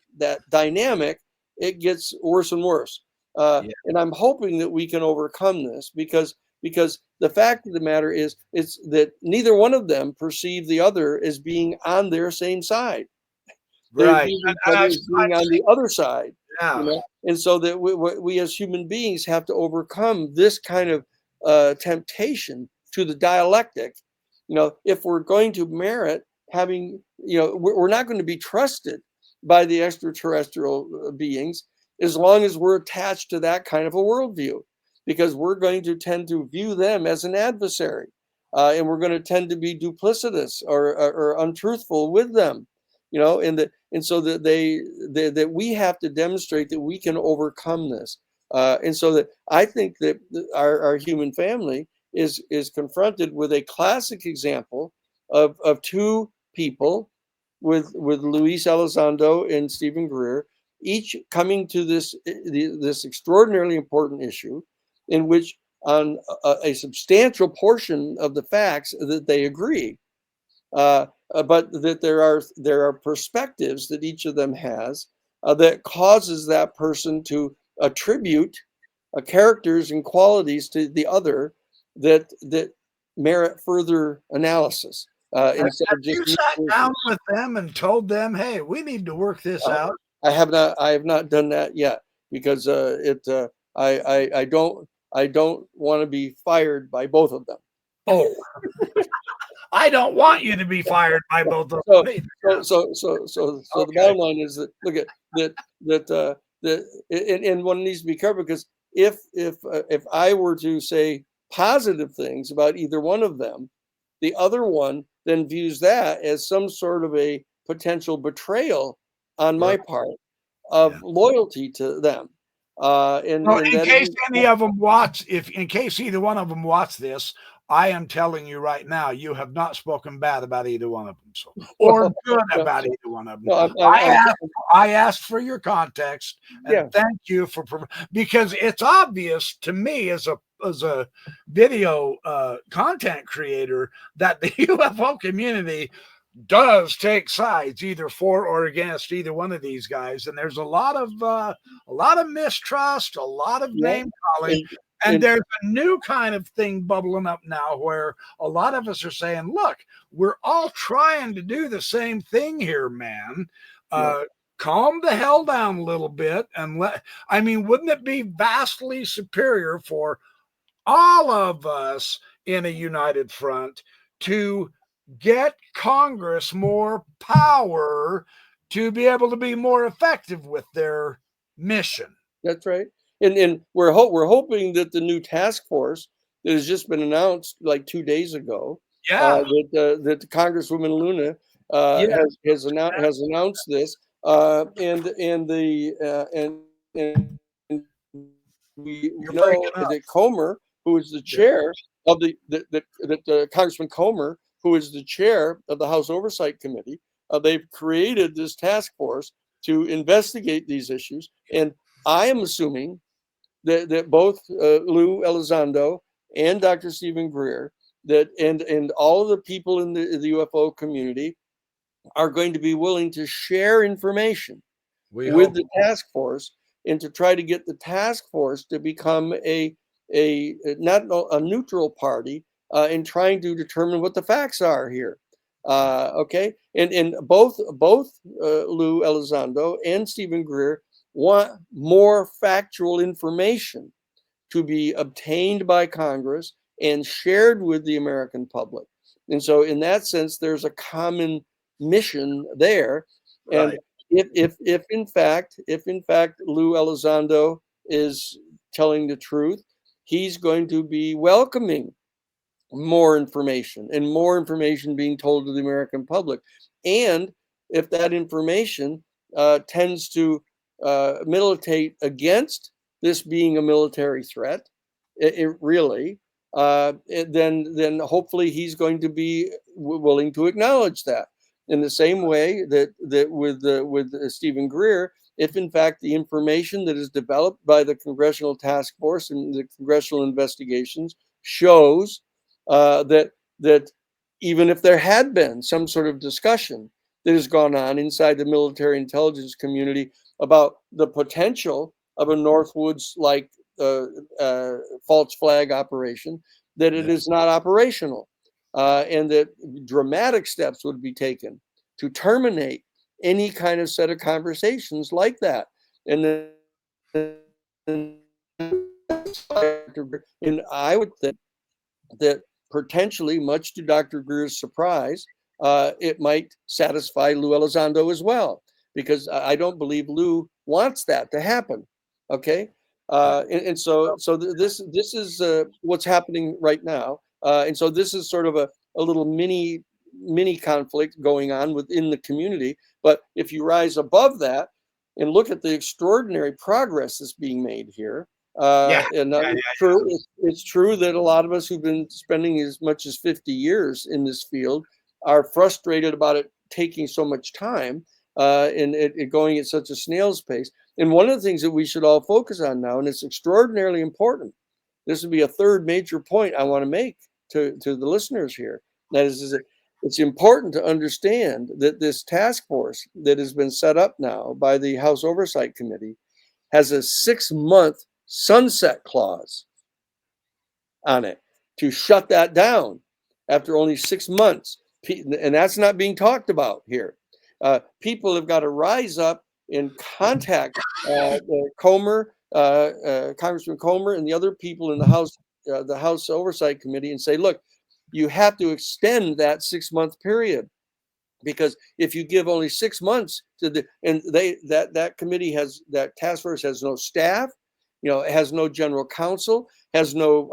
dynamic, it gets worse and worse. Yeah. And I'm hoping that we can overcome this, because the fact of the matter is it's that neither one of them perceive the other as being on their same side. They Right. view each And other as being on the other side, yeah. and so that we as human beings have to overcome this kind of temptation to the dialectic. If we're going to merit having, we're not going to be trusted by the extraterrestrial beings as long as we're attached to that kind of a worldview, because we're going to tend to view them as an adversary. and we're going to tend to be duplicitous or untruthful with them, and so that we have to demonstrate that we can overcome this, and so that I think that our human family is confronted with a classic example of two people with Luis Elizondo and Stephen Greer, each coming to this extraordinarily important issue, in which on a substantial portion of the facts that they agree, but that there are perspectives that each of them has that causes that person to attribute characters and qualities to the other that merit further analysis. Instead Have of you just sat down with them and told them, "Hey, we need to work this out"? I have not done that yet, because I don't want to be fired by both of them. Oh, I don't want you to be fired by both of So them either. the bottom line is that, look at that and one needs to be careful, because if I were to say positive things about either one of them, the other one then views that as some sort of a potential betrayal on my part of loyalty to them. Well, And in that case isn't. any of them watch, if in case either one of them watch this, I am telling you right now, you have not spoken bad about either one of them, so or good about either one of them. No, I asked for your context, and yeah, thank you for because it's obvious to me as a video content creator that the UFO community does take sides either for or against either one of these guys, and there's a lot of mistrust, a lot of yeah. name calling, And, and and there's a new kind of thing bubbling up now where a lot of us are saying, look, we're all trying to do the same thing here, man. yeah, Calm the hell down a little bit and wouldn't it be vastly superior for all of us in a united front to get Congress more power to be able to be more effective with their mission? that's right. And we're hoping that the new task force that has just been announced like 2 days ago, Yeah. that Congresswoman Luna Yeah. has announced this, and we You're know breaking up. that Comer, who is the Yeah. chair of Congressman Comer, who is the chair of the House Oversight Committee, they've created this task force to investigate these issues. And I am assuming that both Lou Elizondo and Dr. Stephen Greer, and all of the people in the UFO community are going to be willing to share information We with hope. the task force, and to try to get the task force to become a not a neutral party in trying to determine what the facts are here. Okay, and both Lou Elizondo and Stephen Greer want more factual information to be obtained by Congress and shared with the American public. And so, in that sense, there's a common mission there. And Right. if in fact Lou Elizondo is telling the truth, he's going to be welcoming more information, and more information being told to the American public. And if that information tends to militate against this being a military threat, it really, then hopefully he's going to be willing to acknowledge that. In the same way that with Stephen Greer, if in fact the information that is developed by the Congressional Task Force and the congressional investigations shows that even if there had been some sort of discussion that has gone on inside the military intelligence community about the potential of a Northwoods like false flag operation, that it is not operational, and that dramatic steps would be taken to terminate any kind of set of conversations like that. And then, and I would think that potentially, much to Dr. Greer's surprise, it might satisfy Lou Elizondo as well, because I don't believe Lou wants that to happen. Okay, and so this is what's happening right now. And so this is sort of a little mini conflict going on within the community. But if you rise above that and look at the extraordinary progress that's being made here, it's true that a lot of us who've been spending as much as 50 years in this field are frustrated about it taking so much time and it going at such a snail's pace. And one of the things that we should all focus on now, and it's extraordinarily important, this would be a third major point I want to make to the listeners here. That is that it's important to understand that this task force that has been set up now by the House Oversight Committee has a 6-month sunset clause on it to shut that down after only 6 months. And that's not being talked about here. People have got to rise up and contact Comer, Congressman Comer, and the other people in the House Oversight Committee and say, look, you have to extend that 6-month period, because if you give only 6 months to that committee that task force has no staff, it has no general counsel, has no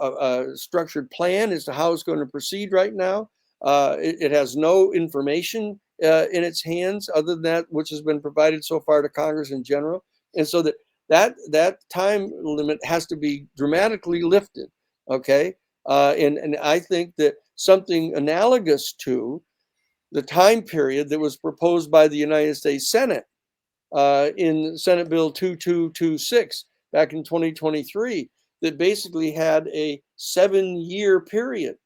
structured plan as to how it's going to proceed right now. It has no information in its hands other than that which has been provided so far to Congress in general. And so that time limit has to be dramatically lifted. Okay. And I think that something analogous to the time period that was proposed by the United States Senate in Senate Bill 2226 back in 2023, that basically had a 7-year period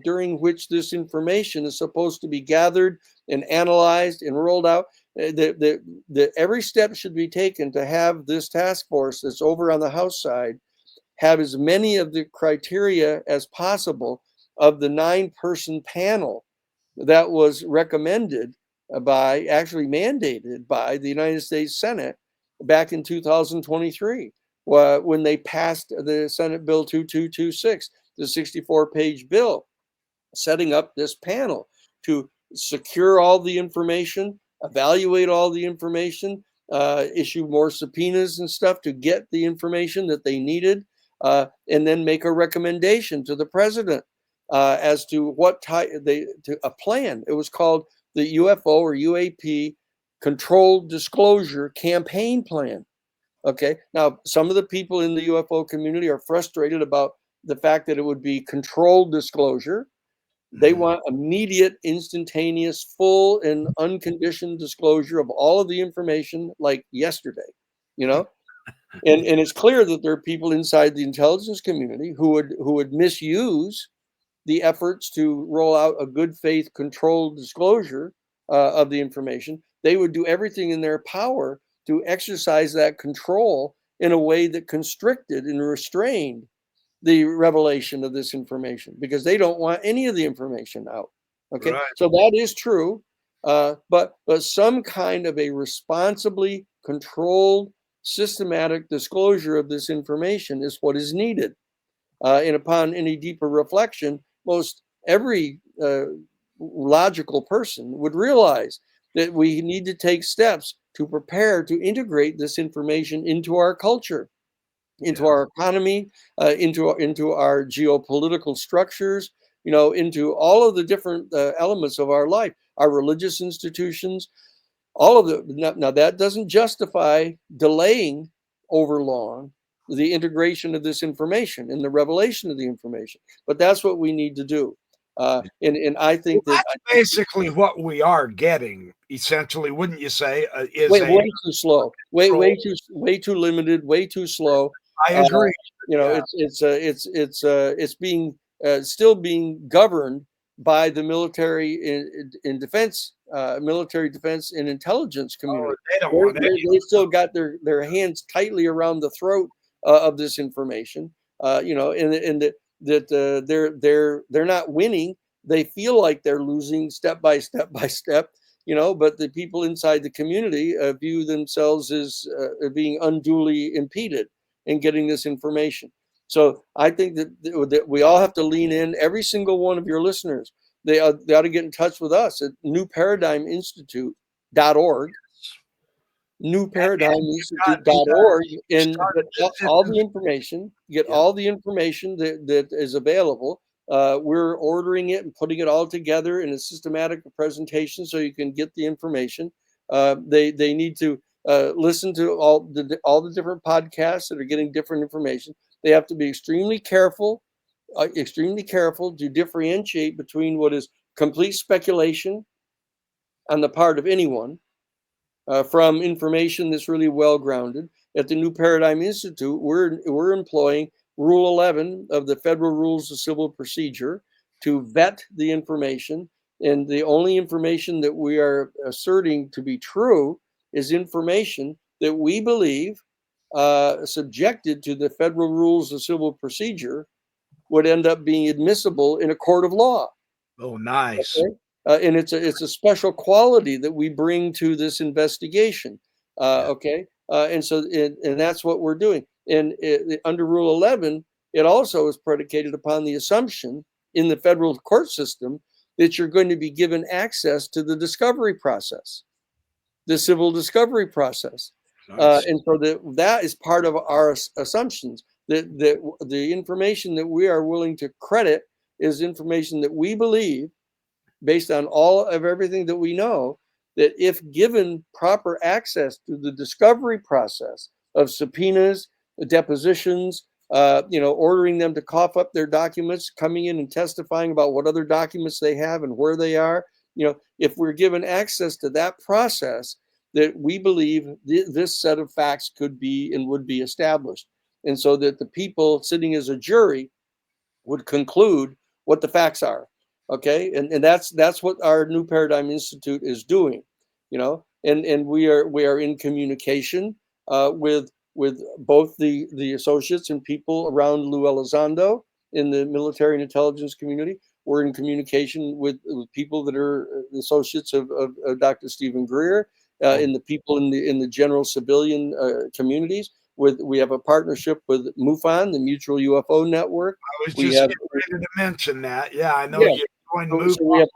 during which this information is supposed to be gathered and analyzed and rolled out. That every step should be taken to have this task force that's over on the House side have as many of the criteria as possible of the 9-person panel that was recommended actually mandated by the United States Senate back in 2023 when they passed the Senate Bill 2226, the 64-page bill, setting up this panel to secure all the information, evaluate all the information, issue more subpoenas and stuff to get the information that they needed, and then make a recommendation to the president as to what type a plan. It was called the UFO or UAP Controlled Disclosure Campaign Plan. Okay. Now, some of the people in the UFO community are frustrated about the fact that it would be controlled disclosure. They want immediate, instantaneous, full and unconditioned disclosure of all of the information like yesterday, And it's clear that there are people inside the intelligence community who would misuse the efforts to roll out a good faith controlled disclosure of the information. They would do everything in their power to exercise that control in a way that constricted and restrained the revelation of this information, because they don't want any of the information out. Okay, right. So that is true, but some kind of a responsibly controlled, systematic disclosure of this information is what is needed. And upon any deeper reflection, most every logical person would realize that we need to take steps to prepare to integrate this information into our culture, into our economy, into our geopolitical structures, into all of the different elements of our life, our religious institutions, all of the. Now that doesn't justify delaying over long the integration of this information and the revelation of the information, but that's what we need to do. And I think that's basically what we are getting, essentially, wouldn't you say? Is way too slow, way too limited, way too slow. I agree. It's being still being governed by the military in defense, military defense and intelligence community. They still got their hands tightly around the throat of this information. And that they're not winning. They feel like they're losing step by step by step. But the people inside the community view themselves as being unduly impeded in getting this information. So I think that we all have to lean in. Every single one of your listeners, they ought to get in touch with us at newparadigminstitute.org. newparadigminstitute.org, and started get the all the systems. information, Yep. that is available. We're ordering it and putting it all together in a systematic presentation so you can get the information. They need to listen to all the different podcasts that are getting different information. They have to be extremely careful to differentiate between what is complete speculation on the part of anyone from information that's really well grounded. At the New Paradigm Institute, we're employing Rule 11 of the Federal Rules of Civil Procedure to vet the information. And the only information that we are asserting to be true is information that we believe, subjected to the Federal Rules of Civil Procedure, would end up being admissible in a court of law. Oh, nice. Okay? And it's a special quality that we bring to this investigation. Yeah. Okay, and that's what we're doing. And under Rule 11, it also is predicated upon the assumption in the federal court system that you're going to be given access to the discovery process, the civil discovery process. Nice. And so that is part of our assumptions, that the information that we are willing to credit is information that we believe, based on all of everything that we know, that if given proper access to the discovery process of subpoenas, depositions, ordering them to cough up their documents, coming in and testifying about what other documents they have and where they are, if we're given access to that process, that we believe this set of facts could be and would be established. And so that the people sitting as a jury would conclude what the facts are. Okay, and that's what our New Paradigm Institute is doing, and we are in communication with both the associates and people around Lou Elizondo in the military and intelligence community. We're in communication with people that are associates of Dr. Sheehan and Greer, in the people in the general civilian communities. We have a partnership with MUFON, the Mutual UFO Network. I was We just have, getting ready to mention that. Yeah, I know yeah. you joined Move. So we have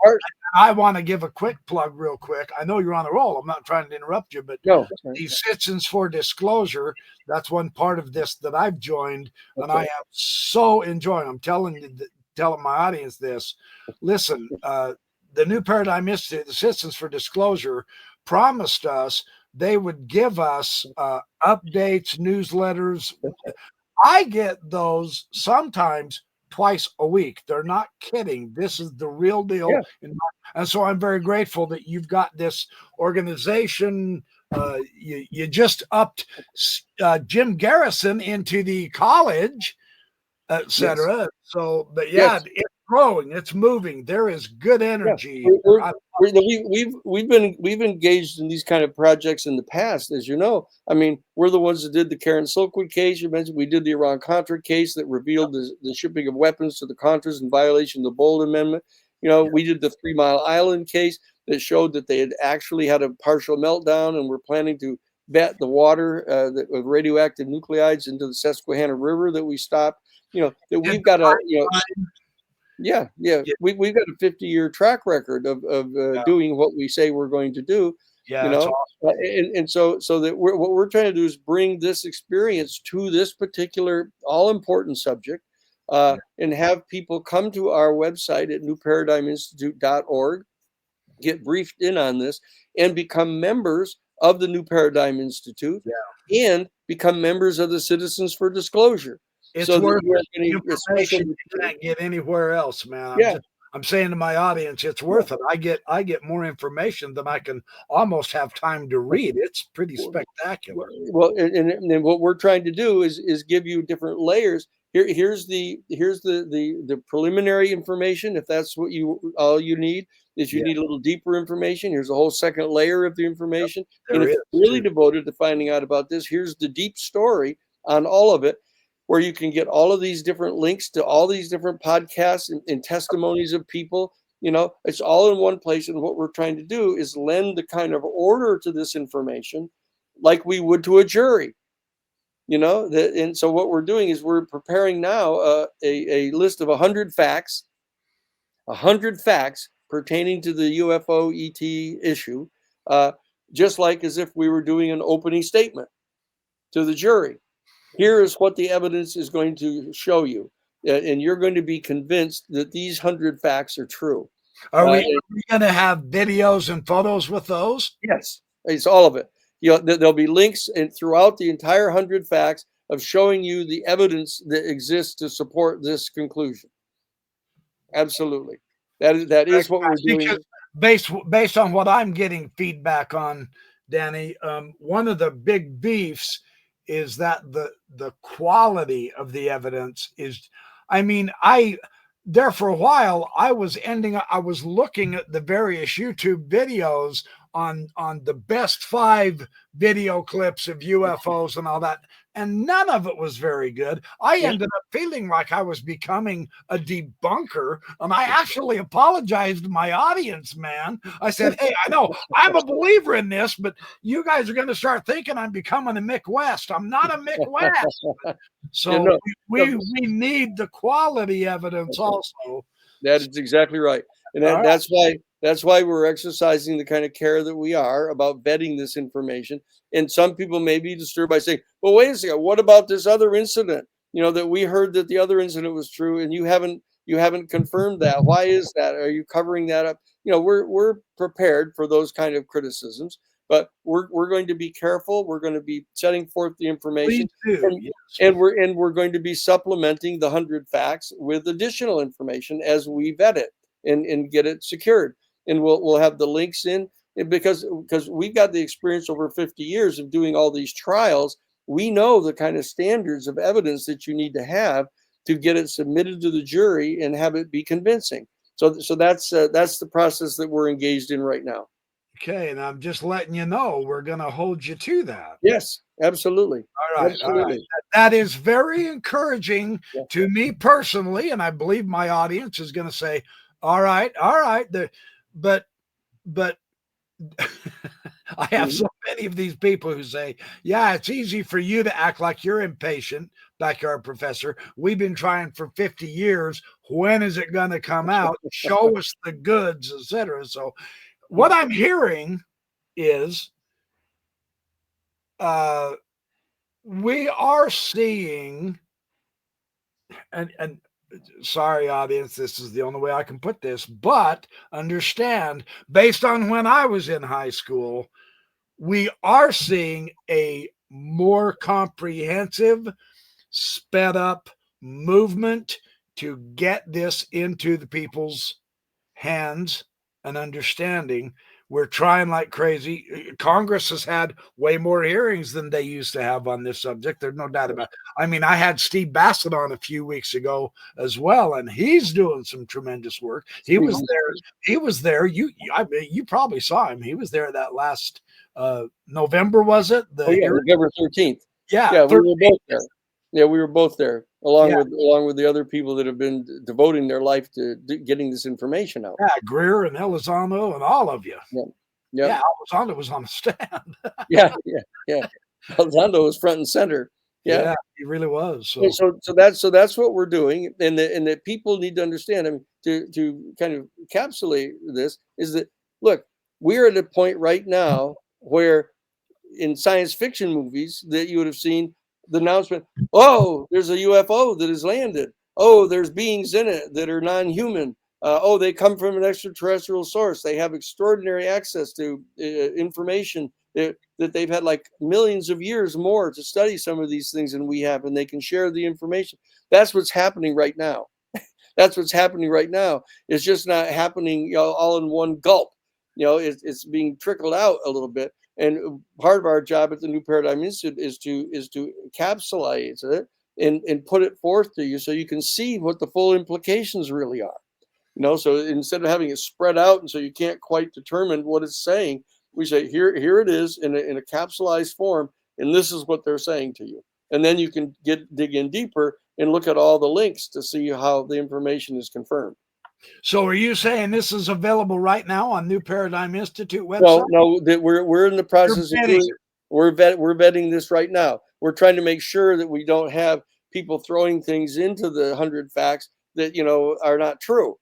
I want to give a quick plug real quick. I know you're on a roll. I'm not trying to interrupt you, but no. these Citizens for Disclosure, that's one part of this that I've joined, and I am so enjoying. I'm telling my audience this. Listen, the New Paradigm Institute, the Citizens for Disclosure, promised us they would give us updates, newsletters. I get those sometimes twice a week. They're not kidding. This is the real deal. Yeah. And so I'm very grateful that you've got this organization. You just upped Jim Garrison into the college, etc. Yes. So, but yeah, Yes. it's growing, it's moving. There is good energy. We've engaged in these kind of projects in the past, as you know. I mean, we're the ones that did the Karen Silkwood case you mentioned. We did the Iran-Contra case that revealed the shipping of weapons to the Contras in violation of the Bold Amendment. We did the 3 Mile Island case that showed that they had actually had a partial meltdown and were planning to vet the water with radioactive nuclides into the Susquehanna River that we stopped. That we've got a we've got a 50-year track record of doing what we say we're going to do. Awesome. And so that what we're trying to do is bring this experience to this particular all important subject, and have people come to our website at newparadigminstitute.org, get briefed in on this, and become members of the New Paradigm Institute, and become members of the Citizens for Disclosure. It's so worth information you can't get anywhere else, man. I'm saying to my audience, it's worth it. I get more information than I can almost have time to read. It's pretty spectacular. Well, and what we're trying to do is give you different layers. Here's the preliminary information. If that's what all you need, is you need a little deeper information. Here's a whole second layer of the information. And if you're really devoted to finding out about this, here's the deep story on all of it, where you can get all of these different links to all these different podcasts and testimonies of people. It's all in one place. And what we're trying to do is lend the kind of order to this information like we would to a jury. And so what we're doing is we're preparing now a list of 100 facts pertaining to the UFO ET issue, just like as if we were doing an opening statement to the jury. Here is what the evidence is going to show you, and you're going to be convinced that these 100 facts are true. Are we going to have videos and photos with those? Yes, it's all of it. There'll be links and throughout the entire 100 facts of showing you the evidence that exists to support this conclusion. Absolutely, that is what we're doing. Based on what I'm getting feedback on, Danny, one of the big beefs is that the quality of the evidence is, I mean, there for a while I was looking at the various YouTube videos on the best 5 video clips of UFOs and all that, and none of it was very good. I ended up feeling like I was becoming a debunker, and I actually apologized to my audience, man. I said, hey, I know I'm a believer in this, but you guys are going to start thinking I'm becoming a Mick West. I'm not a Mick West. So we need the quality evidence also. That is exactly right. And that's why we're exercising the kind of care that we are about vetting this information. And some people may be disturbed by saying, well, wait a second, what about this other incident? That we heard that the other incident was true and you haven't confirmed that. Why is that? Are you covering that up? We're prepared for those kind of criticisms, but we're going to be careful. We're going to be setting forth the information, and we're going to be supplementing the 100 facts with additional information as we vet it and get it secured. And we'll have the links in, because we've got the experience over 50 years of doing all these trials. We know the kind of standards of evidence that you need to have to get it submitted to the jury and have it be convincing. So that's the process that we're engaged in right now. Okay, and I'm just letting you know we're going to hold you to that. Yes, absolutely. All right, absolutely. all right. That is very encouraging to me personally, and I believe my audience is going to say, all right. But I have so many of these people who say, yeah, it's easy for you to act like you're impatient, backyard professor. We've been trying for 50 years. When is it going to come out? Show us the goods, etc. So what I'm hearing is we are seeing, and sorry, audience, this is the only way I can put this, but understand, based on when I was in high school, we are seeing a more comprehensive, sped up movement to get this into the people's hands and understanding. We're trying like crazy. Congress has had way more hearings than they used to have on this subject. There's no doubt about it. I mean, I had Steve Bassett on a few weeks ago as well, and he's doing some tremendous work. He was there. You probably saw him. He was there that last November, was it? November 13th. Yeah, we were both there. Yeah, we were both there, along with the other people that have been devoting their life to getting this information out. Yeah, Greer and Elizondo and all of you. Yeah, Elizondo was on the stand. yeah. Elizondo was front and center. Yeah, he really was. So that's what we're doing, and that people need to understand. I mean, to kind of encapsulate this is that, look, we're at a point right now where in science fiction movies that you would have seen the announcement, oh, there's a UFO that has landed. Oh, there's beings in it that are non-human. Oh, they come from an extraterrestrial source. They have extraordinary access to information that they've had like millions of years more to study some of these things than we have, and they can share the information. That's what's happening right now. That's what's happening right now. It's just not happening all in one gulp. It's being trickled out a little bit. And part of our job at the New Paradigm Institute is to encapsulate it and put it forth to you so you can see what the full implications really are. So instead of having it spread out and so you can't quite determine what it's saying, we say here it is in a capsulized form, and this is what they're saying to you. And then you can dig in deeper and look at all the links to see how the information is confirmed. So are you saying this is available right now on New Paradigm Institute website? No, that we're in the process of doing. We're vetting this right now. We're trying to make sure that we don't have people throwing things into the 100 facts that are not true.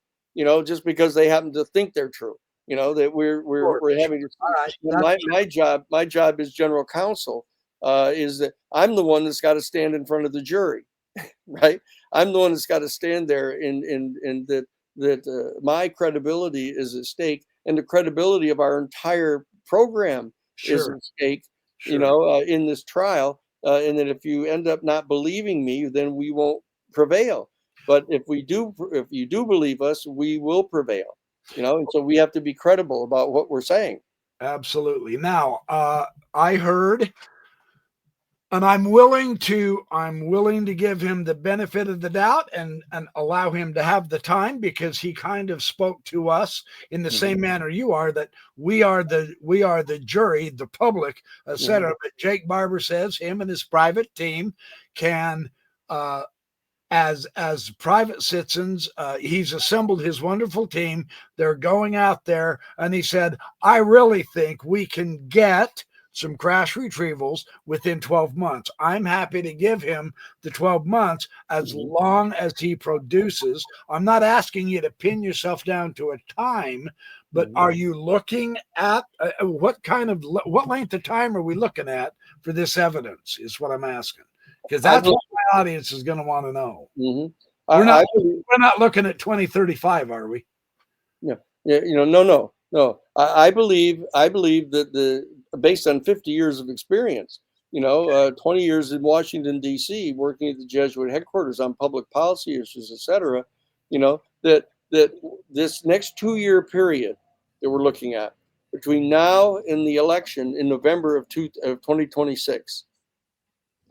Just because they happen to think they're true. that we're having. All right. My job as general counsel is that I'm the one that's got to stand in front of the jury, right? I'm the one that's got to stand there, and that my credibility is at stake, and the credibility of our entire program is Sure. at stake, Sure. in this trial. And that if you end up not believing me, then we won't prevail. But if you do believe us, we will prevail. And so we have to be credible about what we're saying. Absolutely. Now, I heard, and I'm willing to give him the benefit of the doubt and allow him to have the time, because he kind of spoke to us in the same manner you are, that we are the jury, the public, etc. But Jake Barber says him and his private team can, as private citizens, he's assembled his wonderful team. They're going out there, and he said, I really think we can get some crash retrievals within 12 months. I'm happy to give him the 12 months as long as he produces. I'm not asking you to pin yourself down to a time, but are you looking at what length of time are we looking at for this evidence is what I'm asking, because that's what my audience is going to want to know. We're not looking at 2035, are we? No. No. I believe that based on 50 years of experience, 20 years in Washington, D.C., working at the Jesuit headquarters on public policy issues, etc., that this next 2-year period that we're looking at between now and the election in November of 2026,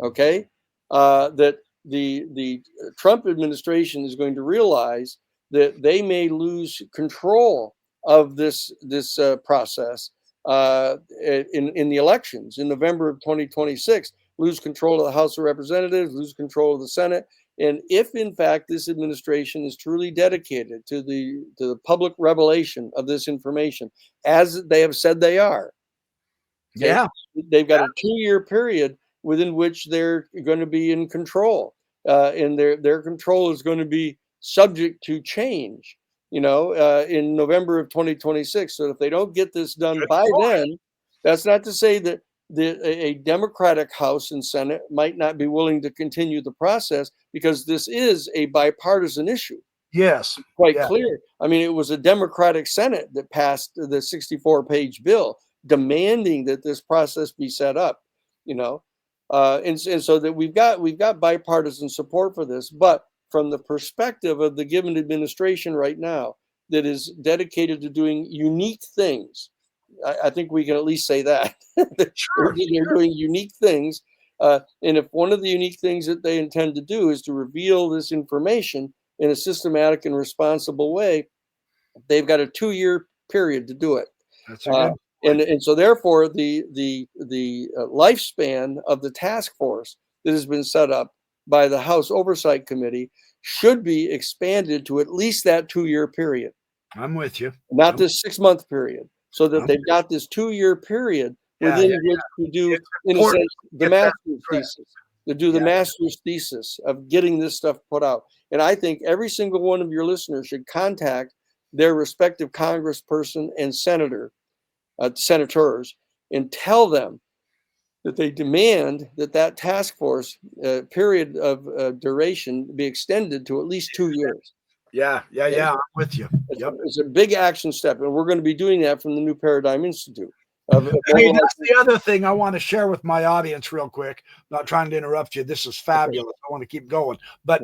okay, that the Trump administration is going to realize that they may lose control of this process in the elections in November of 2026, lose control of the House of Representatives, lose control of the Senate. And if, in fact, this administration is truly dedicated to the public revelation of this information, as they have said they are, okay, they've got a 2-year period within which they're going to be in control, and their control is going to be subject to change, in November of 2026. So if they don't get this done by then, that's not to say that a Democratic House and Senate might not be willing to continue the process, because this is a bipartisan issue. Yes. Quite clear. I mean, it was a Democratic Senate that passed the 64-page bill demanding that this process be set up, and so that we've got bipartisan support for this. But from the perspective of the given administration right now, that is dedicated to doing unique things, I think we can at least say that. They're doing unique things. And if one of the unique things that they intend to do is to reveal this information in a systematic and responsible way, they've got a 2-year period to do it. That's a good point. And so therefore the lifespan of the task force that has been set up by the House Oversight Committee should be expanded to at least that 2-year period. I'm with you. Not this 6-month period, so that they've got this 2-year period within which to do, in a sense, the master's thesis. To do the master's thesis of getting this stuff put out. And I think every single one of your listeners should contact their respective congressperson and senators, and tell them that they demand that task force period of duration be extended to at least 2 years. Yeah, I'm with you. It's a big action step, and we're going to be doing that from the New Paradigm Institute. Hey, that's the other thing I want to share with my audience real quick. Not trying to interrupt you. This is fabulous. Okay. I want to keep going. But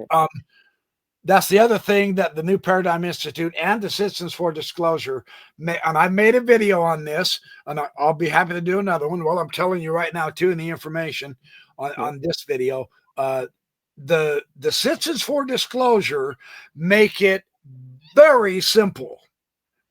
that's the other thing that the New Paradigm Institute and the Citizens for Disclosure, and I made a video on this, and I'll be happy to do another one. Well, I'm telling you right now, too, in the information on this video, the Citizens for Disclosure make it very simple.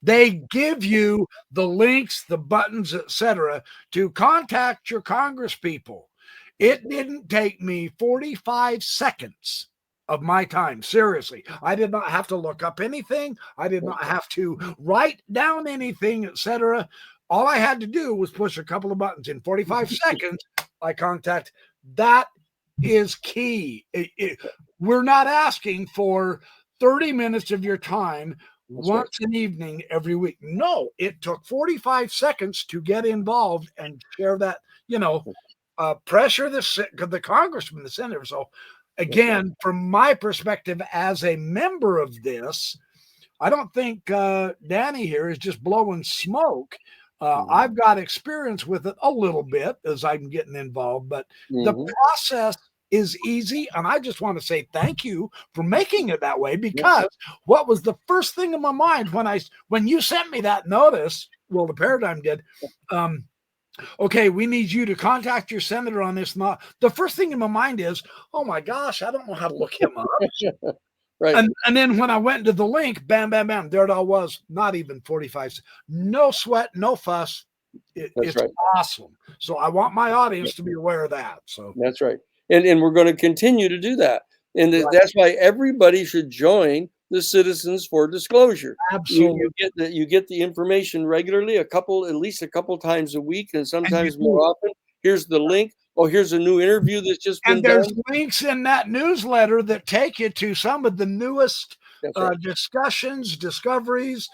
They give you the links, the buttons, etc., to contact your Congress people. It didn't take me 45 seconds of my time. Seriously. I did not have to look up anything. I did not have to write down anything, etc. All I had to do was push a couple of buttons. In 45 seconds, I contact. That is key. We're not asking for 30 minutes of your time. once an evening every week. No, it took 45 seconds to get involved and share that, pressure the congressman, the senator. So again, from my perspective as a member of this, I don't think Danny here is just blowing smoke. I've got experience with it a little bit as I'm getting involved, but the process is easy. And I just want to say thank you for making it that way, because what was the first thing in my mind when you sent me that notice? Well, the Paradigm did. Okay, we need you to contact your senator on this. Not the first thing in my mind is, oh my gosh, I don't know how to look him up. Right. And then when I went to the link, bam, bam, bam, there it all was. Not even 45. No sweat, no fuss. It's right. awesome. So I want my audience to be aware of that. So that's right. And we're going to continue to do that. And that's why everybody should join the Citizens for Disclosure. Absolutely. You get the information regularly, at least a couple times a week, and sometimes more often. Here's the link. Oh, here's a new interview that's just been done. And there's links in that newsletter that take you to some of the newest discussions, discoveries,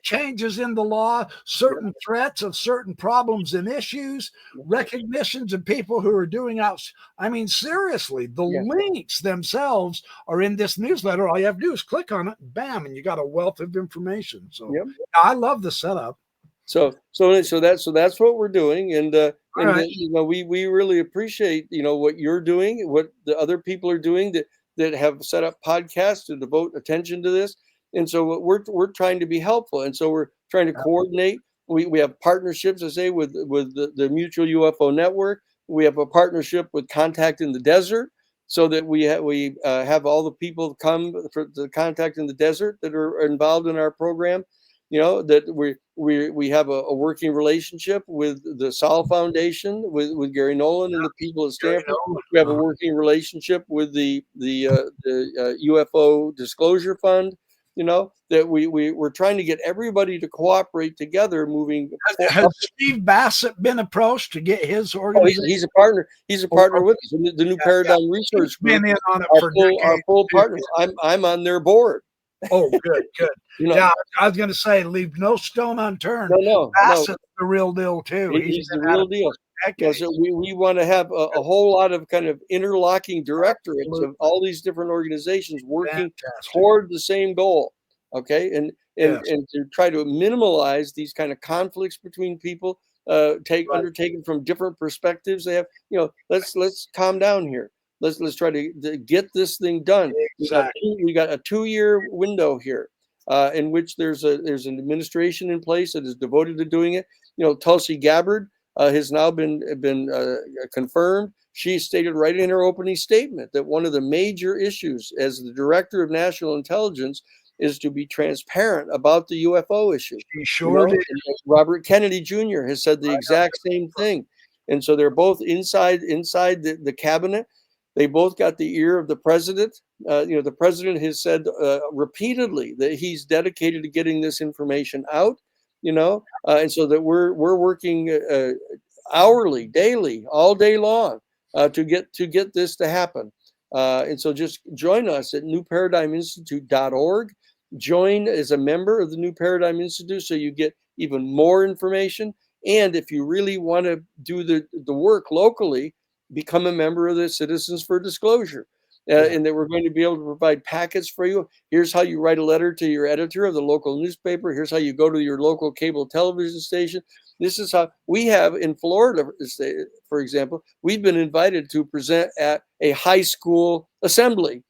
changes in the law, certain threats of certain problems and issues, recognitions of people who are doing out. I mean, seriously, the links themselves are in this newsletter. All you have to do is click on it, bam, and you got a wealth of information. So I love the setup. So that's what we're doing, and we really appreciate what you're doing, what the other people are doing that have set up podcasts to devote attention to this, and so we're trying to be helpful, and so we're trying to coordinate. We have partnerships, I say, with the Mutual UFO Network. We have a partnership with Contact in the Desert, so that we have all the people come for the Contact in the Desert that are involved in our program. That we have a working relationship with the Sol Foundation, with Gary Nolan and the people at Stanford. We have a working relationship with the UFO Disclosure Fund. That we're trying to get everybody to cooperate together, moving. Has Steve Bassett been approached to get his organization? He's a partner. He's a partner with us. The New Paradigm Research Group. Been in on it our full partners. I'm on their board. Oh, good. I was going to say, leave no stone unturned. No. Bassett's the real deal too. He's the real deal. So we want to have a whole lot of kind of interlocking directorates of all these different organizations working toward the same goal. Okay, and to try to minimize these kind of conflicts between people, undertaken from different perspectives. They have, let's calm down here. Let's try to get this thing done. Exactly. We got a 2-year window here, in which there's an administration in place that is devoted to doing it. Tulsi Gabbard has now been confirmed. She stated right in her opening statement that one of the major issues as the Director of National Intelligence is to be transparent about the UFO issue. She sure did. Robert Kennedy Jr. has said the exact same thing, and so they're both inside the cabinet. They both got the ear of the president. The president has said repeatedly that he's dedicated to getting this information out. And so that we're working hourly, daily, all day long to get this to happen. And so just join us at newparadigminstitute.org. Join as a member of the New Paradigm Institute so you get even more information. And if you really want to do the work locally, become a member of the Citizens for Disclosure. And that we're going to be able to provide packets for you. Here's how you write a letter to your editor of the local newspaper. Here's how you go to your local cable television station. This is how we have in Florida, for example, we've been invited to present at a high school assembly.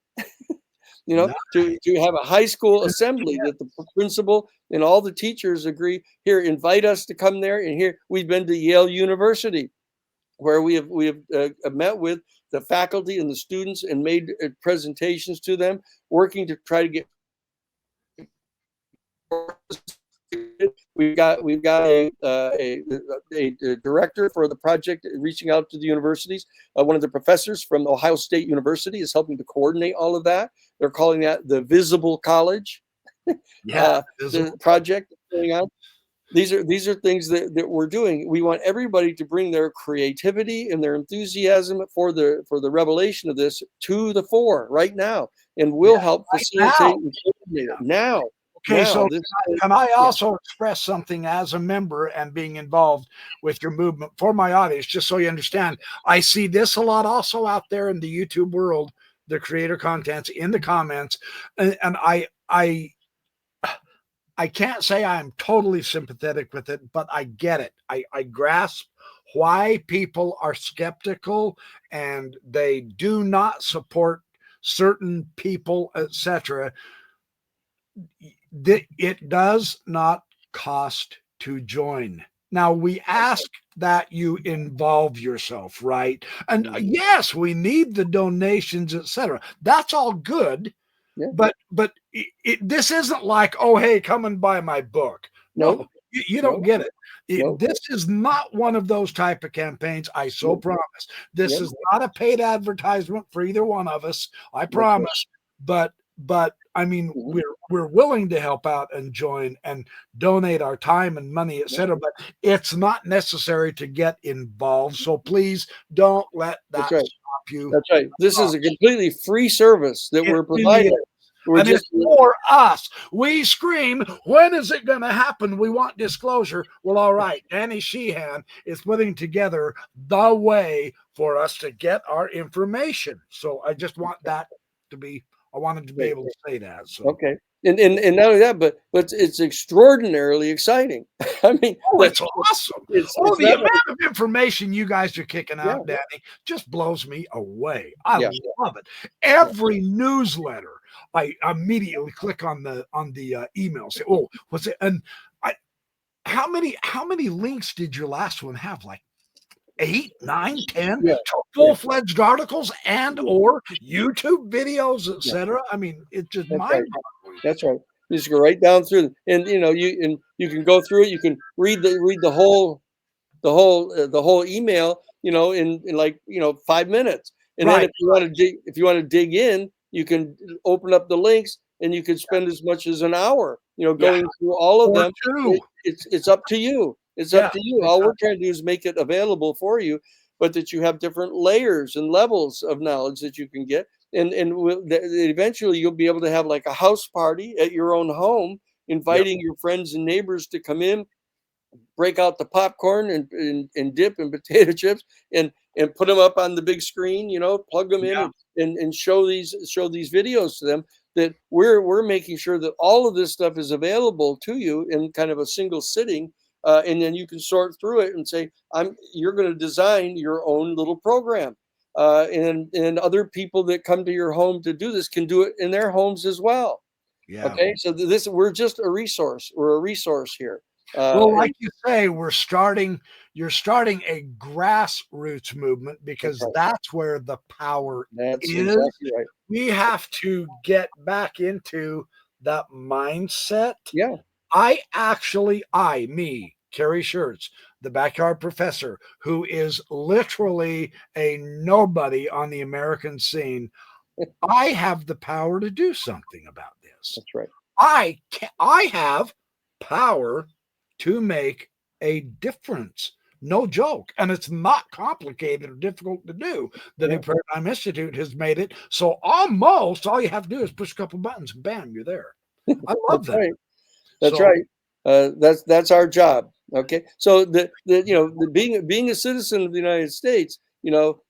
To have a high school assembly that the principal and all the teachers agree, here, invite us to come there. And here we've been to Yale University, where we have met with the faculty and the students and made presentations to them, working to try to get. We've got a director for the project reaching out to the universities. One of the professors from Ohio State University is helping to coordinate all of that. They're calling that the Visible College the project going on. These are things that we're doing. We want everybody to bring their creativity and their enthusiasm for the revelation of this to the fore right now, and we'll help facilitate and coordinate it now. Okay, so This, can I yeah, also express something as a member and being involved with your movement for my audience, just so you understand? I see this a lot also out there in the YouTube world, the creator contents in the comments, and I can't say I'm totally sympathetic with it, but I get it. I grasp why people are skeptical and they do not support certain people, etc. It does not cost to join. Now, we ask that you involve yourself, right? And yes, we need the donations, etc. That's all good. yeah, But this isn't like, oh, hey, come and buy my book. no, No, you don't no, get it. no, This is not one of those type of campaigns. I so no, promise. This yeah, is not a paid advertisement for either one of us. I that's right. promise. But I mean, Mhm. we're willing to help out and join and donate our time and money, Yeah, etc. But it's not necessary to get involved. So please don't let that's that right. stop you. That's right. This is a completely free service that It we're really providing. is. We're And it's just, for us. We scream, when is it going to happen? We want disclosure. Well, all right. Danny Sheehan is putting together the way for us to get our information. So I just want that to be, I wanted to be able to say that. So, okay. And not only that, but it's extraordinarily exciting. I mean, oh, it's awesome. Oh, it's the not like, amount of information you guys are kicking yeah, out, Danny, just blows me away. I yeah, love it. yeah. Every newsletter, I immediately click on the email. Say, oh, what's it? And I, how many links did your last one have? Like 8, 9, 10 Yeah, yeah, full-fledged articles and yeah, or YouTube videos, yeah. etc. I mean, it's just That's right. mind-boggling. That's right. You just go right down through, and you can go through it. You can read the whole email, in like 5 minutes. And then Right, if you want to dig in, you can open up the links, and you could spend as much as an hour, yeah, going through all of or them. two. It's up to you. It's up Yeah, to you. All we're exactly. trying to do is make it available for you, but that you have different layers and levels of knowledge that you can get, and eventually you'll be able to have like a house party at your own home, Yep. inviting your friends and neighbors to come in, break out the popcorn and dip and potato chips, and put them up on the big screen, plug them in, Yeah. and show these videos to them, that we're making sure that all of this stuff is available to you in kind of a single sitting, and then you can sort through it and say, you're going to design your own little program, and other people that come to your home to do this can do it in their homes as well. Yeah. Okay, so we're just a resource. We're a resource here. Well, like you say, you're starting a grassroots movement That's because right. that's where the power That's is. exactly right. We have to get back into that mindset. Yeah, Me, Kerry Shirts, the backyard professor, who is literally a nobody on the American scene, I have the power to do something about this. that's right. I have power to make a difference. No joke. And it's not complicated or difficult to do. The Yeah, New Paradigm Institute has made it so almost all you have to do is push a couple buttons and bam, you're there. I love that's that. right. That's So right. That's our job. Okay. So being a citizen of the United States,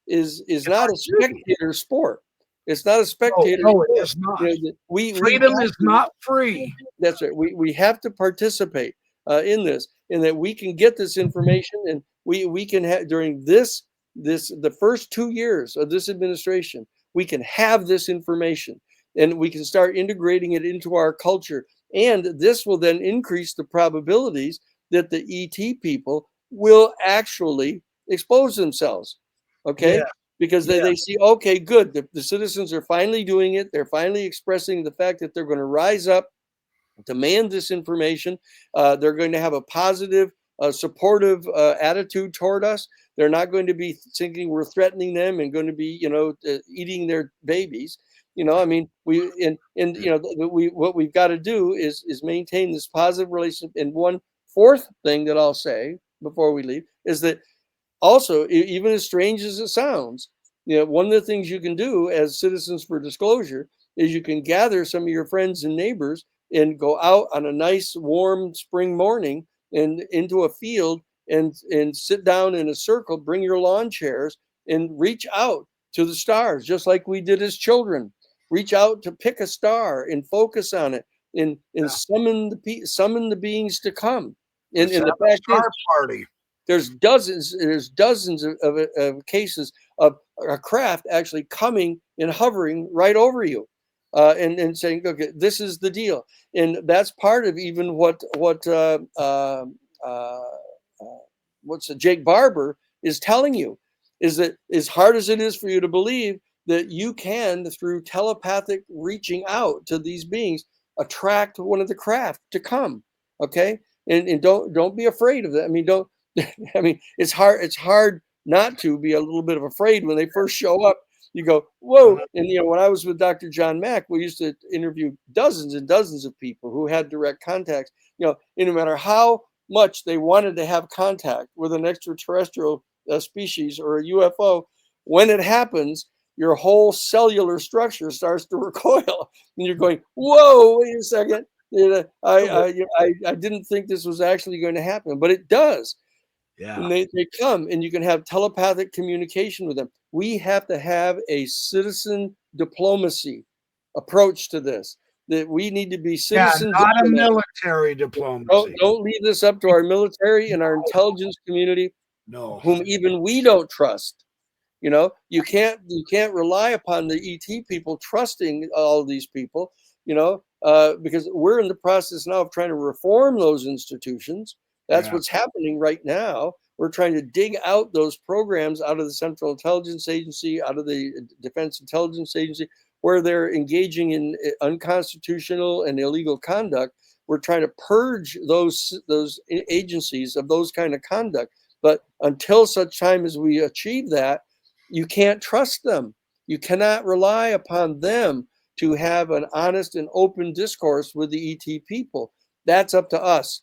is it's not our a duty. spectator sport. It's not a No, spectator no, it sport. is not. We Freedom have is to. not free. That's right. We have to participate in this, and that we can get this information, and we can have during the first 2 years of this administration, we can have this information, and we can start integrating it into our culture, and this will then increase the probabilities that the ET people will actually expose themselves. Yeah, Okay, because they, yeah, they see, okay, good, the citizens are finally doing it. They're finally expressing the fact that they're going to rise up, demand this information. They're going to have a positive, supportive attitude toward us. They're not going to be thinking we're threatening them and going to be, eating their babies. I mean, what we've got to do is maintain this positive relationship. And one fourth thing that I'll say before we leave is that also, even as strange as it sounds, one of the things you can do as citizens for disclosure is you can gather some of your friends and neighbors and go out on a nice warm spring morning and into a field and sit down in a circle, bring your lawn chairs and reach out to the stars, just like we did as children. Reach out to pick a star and focus on it and summon the beings to come. And the fact is, party. there's dozens of cases of a craft actually coming and hovering right over you, and saying, okay, this is the deal. And that's part of even what's Jake Barber is telling you, is that as hard as it is for you to believe, that you can, through telepathic reaching out to these beings, attract one of the craft to come. Okay. And don't be afraid of that. I mean, don't, I mean, it's hard not to be a little bit of afraid when they first show up. You go, whoa. And, you know, when I was with Dr. John Mack, we used to interview dozens and dozens of people who had direct contacts, you know, and no matter how much they wanted to have contact with an extraterrestrial species or a UFO, when it happens, your whole cellular structure starts to recoil, and you're going, "Whoa, wait a second! You know, I didn't think this was actually going to happen, but it does." Yeah. And they come, and you can have telepathic communication with them. We have to have a citizen diplomacy approach to this. That we need to be citizen not a diplomats. military diplomacy. Don't leave this up to our military and our intelligence community, No. whom even we don't trust. You know, you can't rely upon the ET people trusting all these people, you know, because we're in the process now of trying to reform those institutions. That's what's happening right now. We're trying to dig out those programs out of the Central Intelligence Agency, out of the Defense Intelligence Agency, where they're engaging in unconstitutional and illegal conduct. We're trying to purge those agencies of those kind of conduct. But until such time as we achieve that, you can't trust them. You cannot rely upon them to have an honest and open discourse with the ET people. That's up to us.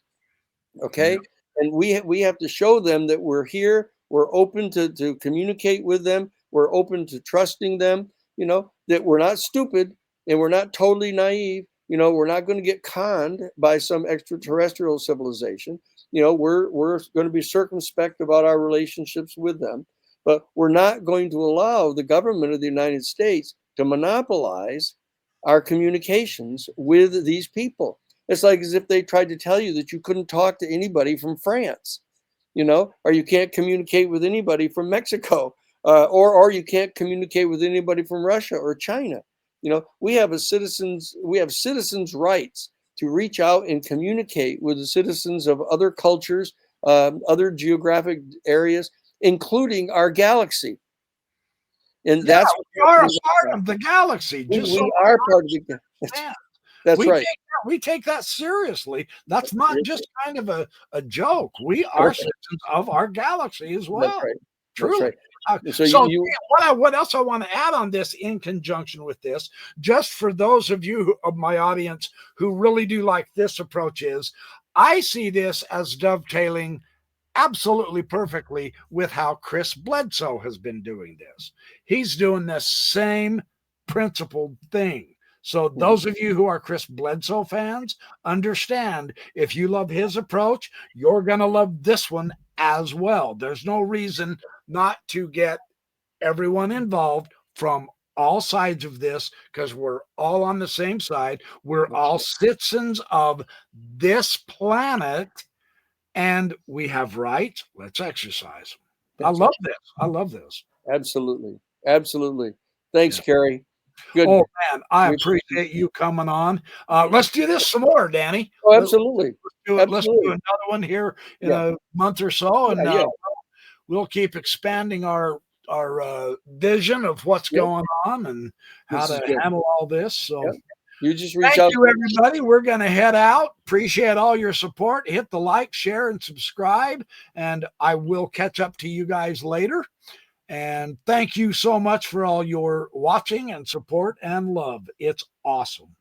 Okay. And we have to show them that we're here. We're open to communicate with them. We're open to trusting them, you know, that we're not stupid and we're not totally naive. You know, we're not going to get conned by some extraterrestrial civilization. You know, we're going to be circumspect about our relationships with them, but we're not going to allow the government of the United States to monopolize our communications with these people. It's like as if they tried to tell you that you couldn't talk to anybody from France, you know, or you can't communicate with anybody from Mexico, or you can't communicate with anybody from Russia or China. You know, we have citizens' rights to reach out and communicate with the citizens of other cultures, other geographic areas, including our galaxy. And that's what we are a part of the galaxy. We are part of the galaxy. That's right. We take that seriously. That's not just kind of a joke. We are citizens of our galaxy as well. That's right. Truly. That's right. So what else I want to add on this in conjunction with this, just for those of you of my audience who really do like this approach, is I see this as dovetailing absolutely perfectly with how Chris Bledsoe has been doing this. He's doing the same principled thing. So those of you who are Chris Bledsoe fans, understand if you love his approach, you're going to love this one as well. There's no reason not to get everyone involved from all sides of this, because we're all on the same side. We're all citizens of this planet, and we have rights. Let's exercise them. I love this. Absolutely. Absolutely. Thanks, Kerry. Good. Oh man, I appreciate you coming on. Let's do this some more, Danny. Oh, absolutely. Let's do another one here in a month or so, and we'll keep expanding our vision of what's going on and how to handle all this. So you just reach out. Thank you, everybody. We're going to head out. Appreciate all your support. Hit the like, share, and subscribe, and I will catch up to you guys later. And thank you so much for all your watching and support and love. It's awesome.